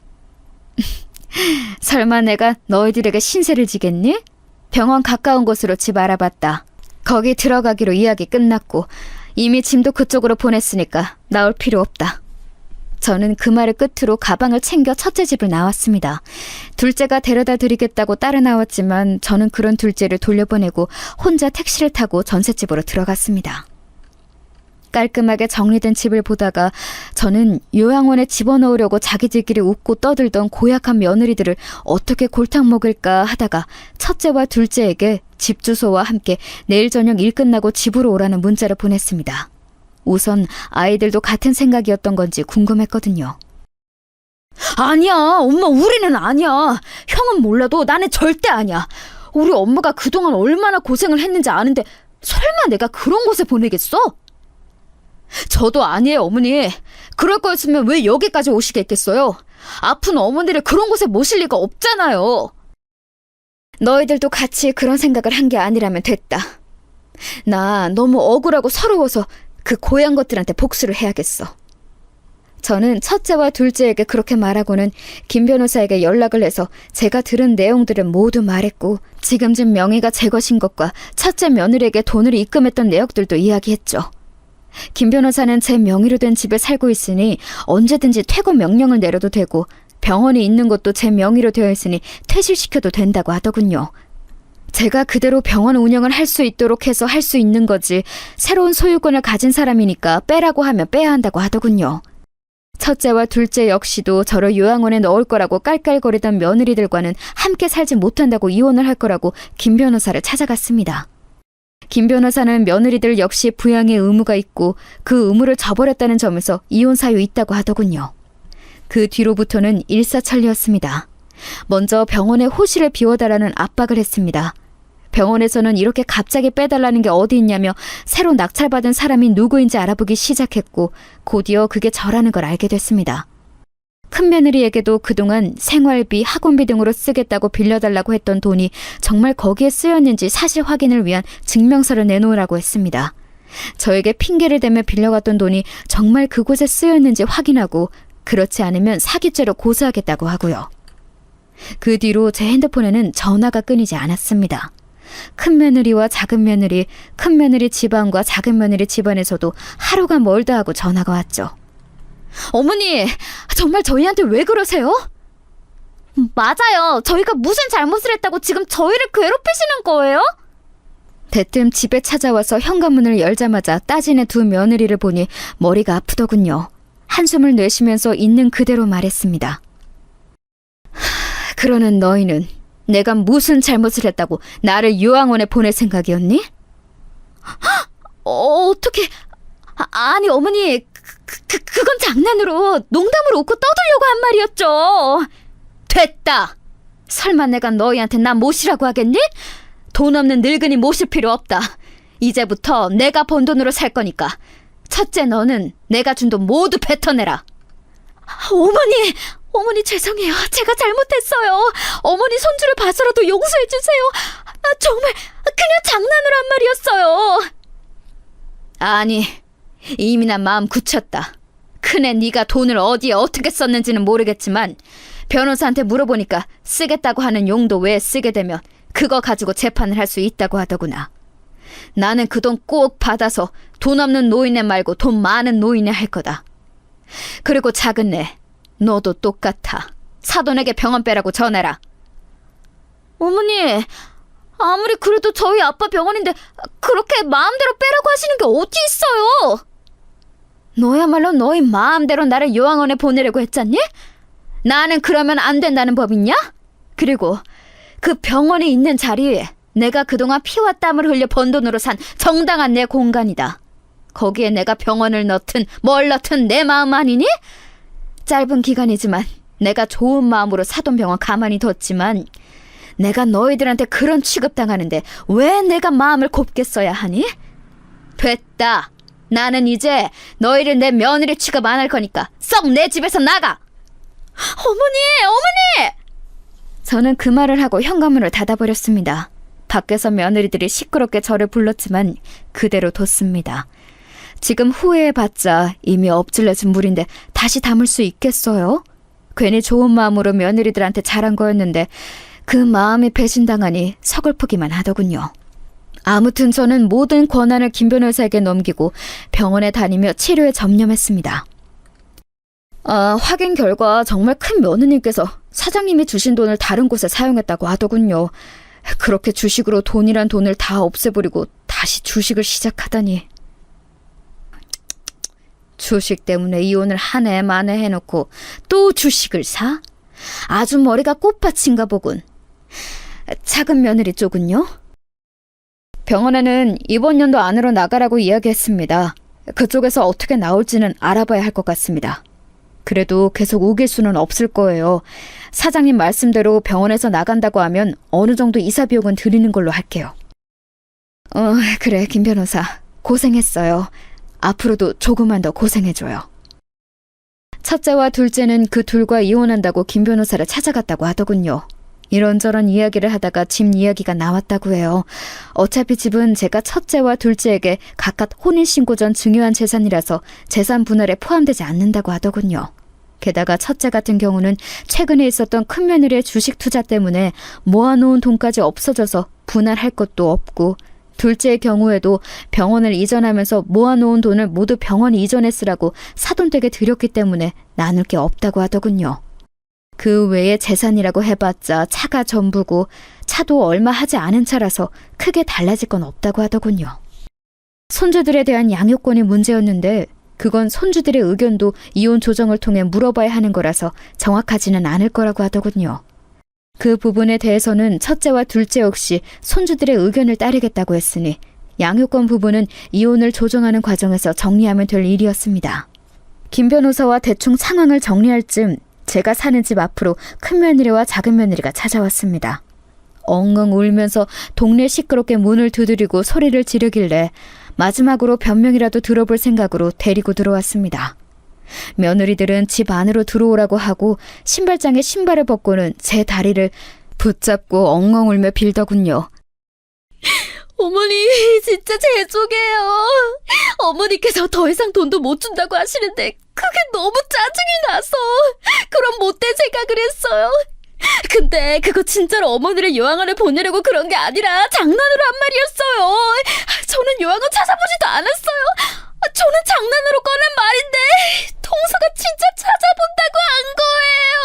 설마 내가 너희들에게 신세를 지겠니? 병원 가까운 곳으로 집 알아봤다. 거기 들어가기로 이야기 끝났고 이미 짐도 그쪽으로 보냈으니까 나올 필요 없다. 저는 그 말을 끝으로 가방을 챙겨 첫째 집을 나왔습니다. 둘째가 데려다 드리겠다고 따라 나왔지만 저는 그런 둘째를 돌려보내고 혼자 택시를 타고 전셋집으로 들어갔습니다. 깔끔하게 정리된 집을 보다가 저는 요양원에 집어넣으려고 자기들끼리 웃고 떠들던 고약한 며느리들을 어떻게 골탕 먹을까 하다가 첫째와 둘째에게 집 주소와 함께 내일 저녁 일 끝나고 집으로 오라는 문자를 보냈습니다. 우선 아이들도 같은 생각이었던 건지 궁금했거든요. 아니야, 엄마 우리는 아니야. 형은 몰라도 나는 절대 아니야. 우리 엄마가 그동안 얼마나 고생을 했는지 아는데 설마 내가 그런 곳에 보내겠어? 저도 아니에요, 어머니. 그럴 거였으면 왜 여기까지 오시겠겠어요? 아픈 어머니를 그런 곳에 모실 리가 없잖아요. 너희들도 같이 그런 생각을 한 게 아니라면 됐다. 나 너무 억울하고 서러워서 그 고얀 것들한테 복수를 해야겠어. 저는 첫째와 둘째에게 그렇게 말하고는 김 변호사에게 연락을 해서 제가 들은 내용들을 모두 말했고 지금 집 명의가 제 것인 것과 첫째 며느리에게 돈을 입금했던 내역들도 이야기했죠. 김 변호사는 제 명의로 된 집에 살고 있으니 언제든지 퇴거 명령을 내려도 되고 병원이 있는 것도 제 명의로 되어 있으니 퇴실시켜도 된다고 하더군요. 제가 그대로 병원 운영을 할 수 있도록 해서 할 수 있는 거지 새로운 소유권을 가진 사람이니까 빼라고 하면 빼야 한다고 하더군요. 첫째와 둘째 역시도 저를 요양원에 넣을 거라고 깔깔거리던 며느리들과는 함께 살지 못한다고 이혼을 할 거라고 김 변호사를 찾아갔습니다. 김 변호사는 며느리들 역시 부양의 의무가 있고 그 의무를 저버렸다는 점에서 이혼 사유 있다고 하더군요. 그 뒤로부터는 일사천리였습니다. 먼저 병원에 호실을 비워달라는 압박을 했습니다. 병원에서는 이렇게 갑자기 빼달라는 게 어디 있냐며 새로 낙찰받은 사람이 누구인지 알아보기 시작했고 곧이어 그게 저라는 걸 알게 됐습니다. 큰며느리에게도 그동안 생활비, 학원비 등으로 쓰겠다고 빌려달라고 했던 돈이 정말 거기에 쓰였는지 사실 확인을 위한 증명서를 내놓으라고 했습니다. 저에게 핑계를 대며 빌려갔던 돈이 정말 그곳에 쓰였는지 확인하고 그렇지 않으면 사기죄로 고소하겠다고 하고요. 그 뒤로 제 핸드폰에는 전화가 끊이지 않았습니다. 큰며느리와 작은며느리, 큰며느리 집안과 작은며느리 집안에서도 하루가 멀다 하고 전화가 왔죠. 어머니, 정말 저희한테 왜 그러세요? 맞아요. 저희가 무슨 잘못을 했다고 지금 저희를 괴롭히시는 거예요? 대뜸 집에 찾아와서 현관문을 열자마자 따지는 두 며느리를 보니 머리가 아프더군요. 한숨을 내쉬면서 있는 그대로 말했습니다. 그러는 너희는 내가 무슨 잘못을 했다고 나를 요양원에 보낼 생각이었니? 어떻게... 아니 어머니... 그건 장난으로 농담으로 웃고 떠들려고 한 말이었죠. 됐다. 설마 내가 너희한테 나 모시라고 하겠니? 돈 없는 늙은이 모실 필요 없다. 이제부터 내가 번 돈으로 살 거니까 첫째 너는 내가 준 돈 모두 뱉어내라. 어머니 죄송해요. 제가 잘못했어요. 어머니 손주를 봐서라도 용서해 주세요. 정말 그냥 장난으로 한 말이었어요. 아니, 이미 난 마음 굳혔다. 큰애 네가 돈을 어디에 어떻게 썼는지는 모르겠지만 변호사한테 물어보니까 쓰겠다고 하는 용도 외에 쓰게 되면 그거 가지고 재판을 할 수 있다고 하더구나. 나는 그 돈 꼭 받아서 돈 없는 노인네 말고 돈 많은 노인네 할 거다. 그리고 작은애, 너도 똑같아. 사돈에게 병원 빼라고 전해라. 어머니, 아무리 그래도 저희 아빠 병원인데 그렇게 마음대로 빼라고 하시는 게 어디 있어요? 너야말로 너희 마음대로 나를 요양원에 보내려고 했잖니? 나는 그러면 안 된다는 법 있냐? 그리고 그 병원에 있는 자리에 내가 그동안 피와 땀을 흘려 번 돈으로 산 정당한 내 공간이다. 거기에 내가 병원을 넣든 뭘 넣든 내 마음 아니니? 짧은 기간이지만 내가 좋은 마음으로 사돈병원 가만히 뒀지만 내가 너희들한테 그런 취급당하는데 왜 내가 마음을 곱게 써야 하니? 됐다. 나는 이제 너희를 내 며느리 취급 안 할 거니까 썩 내 집에서 나가. 어머니! 저는 그 말을 하고 현관문을 닫아버렸습니다. 밖에서 며느리들이 시끄럽게 저를 불렀지만 그대로 뒀습니다. 지금 후회해봤자 이미 엎질러진 물인데 다시 담을 수 있겠어요? 괜히 좋은 마음으로 며느리들한테 잘한 거였는데 그 마음이 배신당하니 서글프기만 하더군요. 아무튼 저는 모든 권한을 김 변호사에게 넘기고 병원에 다니며 치료에 전념했습니다. 확인 결과 정말 큰 며느님께서 사장님이 주신 돈을 다른 곳에 사용했다고 하더군요. 그렇게 주식으로 돈이란 돈을 다 없애버리고 다시 주식을 시작하다니. 주식 때문에 이혼을 한 해 만에 해놓고 또 주식을 사? 아주 머리가 꽃밭인가 보군. 작은 며느리 쪽은요? 병원에는 이번 연도 안으로 나가라고 이야기했습니다. 그쪽에서 어떻게 나올지는 알아봐야 할 것 같습니다. 그래도 계속 우길 수는 없을 거예요. 사장님 말씀대로 병원에서 나간다고 하면 어느 정도 이사 비용은 드리는 걸로 할게요. 그래, 김 변호사. 고생했어요. 앞으로도 조금만 더 고생해줘요. 첫째와 둘째는 그 둘과 이혼한다고 김 변호사를 찾아갔다고 하더군요. 이런저런 이야기를 하다가 집 이야기가 나왔다고 해요. 어차피 집은 제가 첫째와 둘째에게 각각 혼인신고 전 증여한 재산이라서 재산 분할에 포함되지 않는다고 하더군요. 게다가 첫째 같은 경우는 최근에 있었던 큰며느리의 주식 투자 때문에 모아놓은 돈까지 없어져서 분할할 것도 없고, 둘째의 경우에도 병원을 이전하면서 모아놓은 돈을 모두 병원에 이전해 쓰라고 사돈댁에 드렸기 때문에 나눌 게 없다고 하더군요. 그 외에 재산이라고 해봤자 차가 전부고 차도 얼마 하지 않은 차라서 크게 달라질 건 없다고 하더군요. 손주들에 대한 양육권이 문제였는데 그건 손주들의 의견도 이혼 조정을 통해 물어봐야 하는 거라서 정확하지는 않을 거라고 하더군요. 그 부분에 대해서는 첫째와 둘째 역시 손주들의 의견을 따르겠다고 했으니 양육권 부분은 이혼을 조정하는 과정에서 정리하면 될 일이었습니다. 김 변호사와 대충 상황을 정리할 즈음 제가 사는 집 앞으로 큰 며느리와 작은 며느리가 찾아왔습니다. 엉엉 울면서 동네 시끄럽게 문을 두드리고 소리를 지르길래 마지막으로 변명이라도 들어볼 생각으로 데리고 들어왔습니다. 며느리들은 집 안으로 들어오라고 하고 신발장에 신발을 벗고는 제 다리를 붙잡고 엉엉 울며 빌더군요. 어머니, 진짜 죄송해요. 어머니께서 더 이상 돈도 못 준다고 하시는데 그게 너무 짜증이 나서 그런 못된 생각을 했어요. 근데 그거 진짜로 어머니를 요양원에 보내려고 그런 게 아니라 장난으로 한 말이었어요. 저는 요양원 찾아보지도 않았어요. 저는 장난으로 꺼낸 말인데 통수가 진짜 찾아본다고 한 거예요.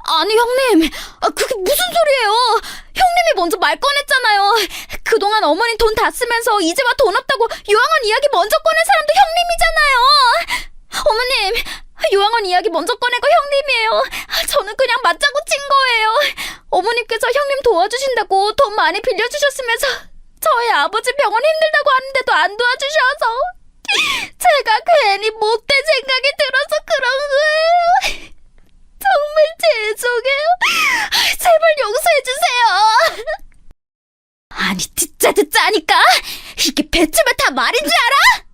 아니 형님, 그게 무슨 소리예요? 형님이 먼저 말 꺼냈잖아요. 그동안 어머니 돈 다 쓰면서 이제 와 돈 없다고 요양원 이야기 먼저 꺼낸 사람도 형님이잖아요. 어머님, 요양원 이야기 먼저 꺼내고 형님이에요. 저는 그냥 맞장구 친 거예요. 어머니께서 형님 도와주신다고 돈 많이 빌려주셨으면서 저희 아버지 병원 힘들다고 하는데도 안 도와주셔서 제가 괜히 못된 생각이 들어서 그런 거예요. 정말 죄송해요. 제발 용서해주세요. 아니 듣자 하니까 이게 배추면 다 말인 줄 알아?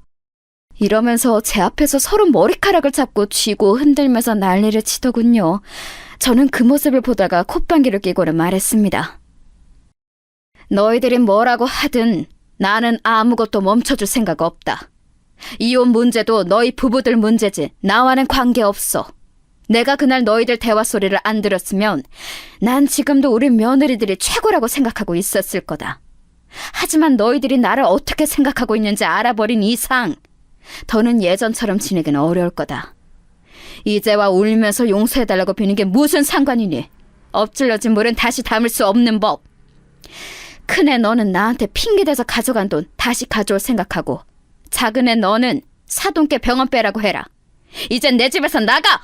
이러면서 제 앞에서 서로 머리카락을 잡고 쥐고 흔들면서 난리를 치더군요. 저는 그 모습을 보다가 콧방귀를 뀌고는 말했습니다. 너희들이 뭐라고 하든 나는 아무것도 멈춰줄 생각 없다. 이혼 문제도 너희 부부들 문제지 나와는 관계없어. 내가 그날 너희들 대화 소리를 안 들었으면 난 지금도 우리 며느리들이 최고라고 생각하고 있었을 거다. 하지만 너희들이 나를 어떻게 생각하고 있는지 알아버린 이상 더는 예전처럼 지내기는 어려울 거다. 이제와 울면서 용서해달라고 비는 게 무슨 상관이니? 엎질러진 물은 다시 담을 수 없는 법. 큰애 너는 나한테 핑계대서 가져간 돈 다시 가져올 생각하고, 작은애 너는 사돈께 병원 빼라고 해라. 이젠 내 집에서 나가!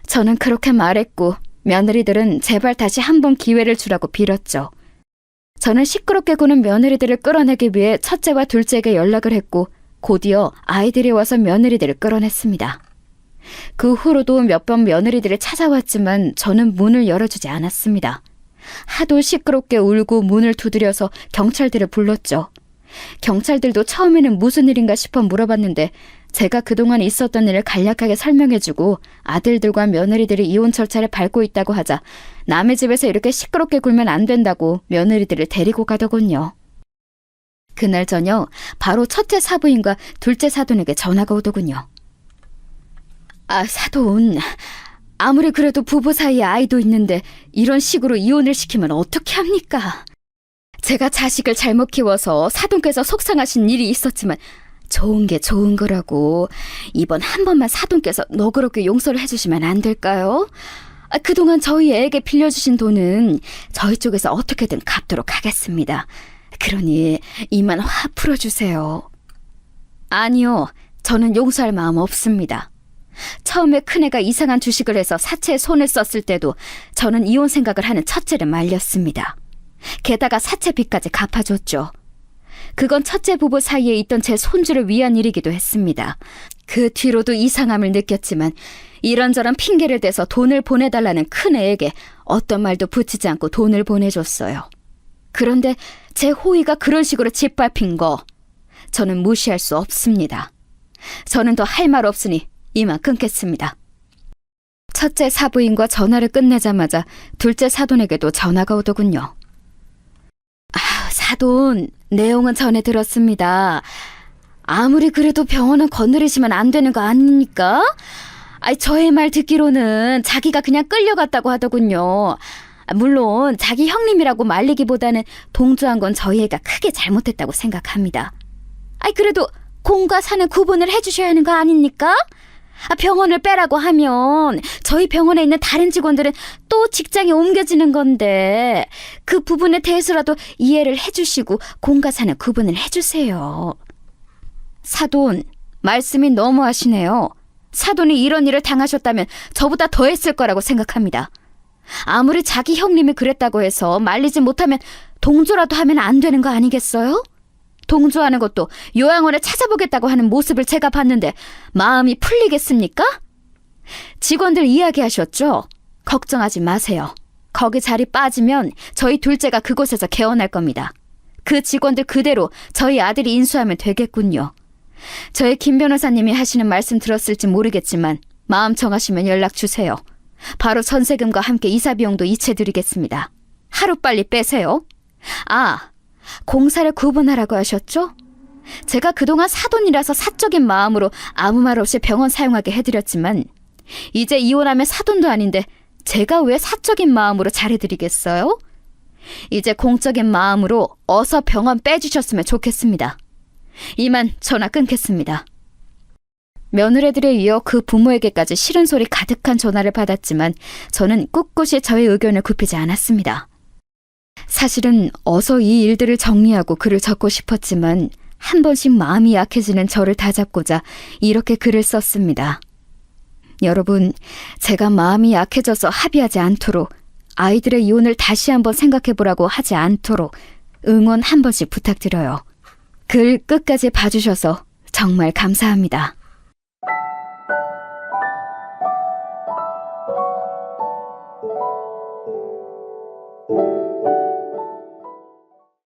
저는 그렇게 말했고 며느리들은 제발 다시 한 번 기회를 주라고 빌었죠. 저는 시끄럽게 구는 며느리들을 끌어내기 위해 첫째와 둘째에게 연락을 했고 곧이어 아이들이 와서 며느리들을 끌어냈습니다. 그 후로도 몇 번 며느리들이 찾아왔지만 저는 문을 열어주지 않았습니다. 하도 시끄럽게 울고 문을 두드려서 경찰들을 불렀죠. 경찰들도 처음에는 무슨 일인가 싶어 물어봤는데 제가 그동안 있었던 일을 간략하게 설명해주고 아들들과 며느리들이 이혼 절차를 밟고 있다고 하자 남의 집에서 이렇게 시끄럽게 굴면 안 된다고 며느리들을 데리고 가더군요. 그날 저녁 바로 첫째 사부인과 둘째 사돈에게 전화가 오더군요. 사돈, 아무리 그래도 부부 사이에 아이도 있는데 이런 식으로 이혼을 시키면 어떻게 합니까? 제가 자식을 잘못 키워서 사돈께서 속상하신 일이 있었지만 좋은 게 좋은 거라고. 이번 한 번만 사돈께서 너그럽게 용서를 해주시면 안 될까요? 그동안 저희 애에게 빌려주신 돈은 저희 쪽에서 어떻게든 갚도록 하겠습니다. 그러니 이만 화 풀어주세요. 아니요, 저는 용서할 마음 없습니다. 처음에 큰애가 이상한 주식을 해서 사채에 손을 썼을 때도 저는 이혼 생각을 하는 첫째를 말렸습니다. 게다가 사채빚까지 갚아줬죠. 그건 첫째 부부 사이에 있던 제 손주를 위한 일이기도 했습니다. 그 뒤로도 이상함을 느꼈지만 이런저런 핑계를 대서 돈을 보내달라는 큰애에게 어떤 말도 붙이지 않고 돈을 보내줬어요. 그런데 제 호의가 그런 식으로 짓밟힌 거 저는 무시할 수 없습니다. 저는 더 할 말 없으니 이만 끊겠습니다. 첫째 사부인과 전화를 끝내자마자 둘째 사돈에게도 전화가 오더군요. 사돈, 내용은 전해 들었습니다. 아무리 그래도 병원은 거느리시면 안 되는 거 아닙니까? 저의 말 듣기로는 자기가 그냥 끌려갔다고 하더군요. 물론 자기 형님이라고 말리기보다는 동조한 건 저희 애가 크게 잘못했다고 생각합니다. 그래도 공과 사는 구분을 해주셔야 하는 거 아닙니까? 병원을 빼라고 하면 저희 병원에 있는 다른 직원들은 또 직장에 옮겨지는 건데 그 부분에 대해서라도 이해를 해주시고 공과 사는 구분을 해주세요. 사돈, 말씀이 너무하시네요. 사돈이 이런 일을 당하셨다면 저보다 더 했을 거라고 생각합니다. 아무리 자기 형님이 그랬다고 해서 말리지 못하면 동조라도 하면 안 되는 거 아니겠어요? 동조하는 것도 요양원에 찾아보겠다고 하는 모습을 제가 봤는데 마음이 풀리겠습니까? 직원들 이야기하셨죠? 걱정하지 마세요. 거기 자리 빠지면 저희 둘째가 그곳에서 개원할 겁니다. 그 직원들 그대로 저희 아들이 인수하면 되겠군요. 저희 김 변호사님이 하시는 말씀 들었을지 모르겠지만 마음 정하시면 연락 주세요. 바로 전세금과 함께 이사 비용도 이체드리겠습니다. 하루빨리 빼세요. 공사를 구분하라고 하셨죠? 제가 그동안 사돈이라서 사적인 마음으로 아무 말 없이 병원 사용하게 해드렸지만 이제 이혼하면 사돈도 아닌데 제가 왜 사적인 마음으로 잘해드리겠어요? 이제 공적인 마음으로 어서 병원 빼주셨으면 좋겠습니다. 이만 전화 끊겠습니다. 며느리들에 이어 그 부모에게까지 싫은 소리 가득한 전화를 받았지만 저는 꿋꿋이 저의 의견을 굽히지 않았습니다. 사실은 어서 이 일들을 정리하고 글을 적고 싶었지만 한 번씩 마음이 약해지는 저를 다잡고자 이렇게 글을 썼습니다. 여러분, 제가 마음이 약해져서 합의하지 않도록, 아이들의 이혼을 다시 한번 생각해보라고 하지 않도록 응원 한 번씩 부탁드려요. 글 끝까지 봐주셔서 정말 감사합니다.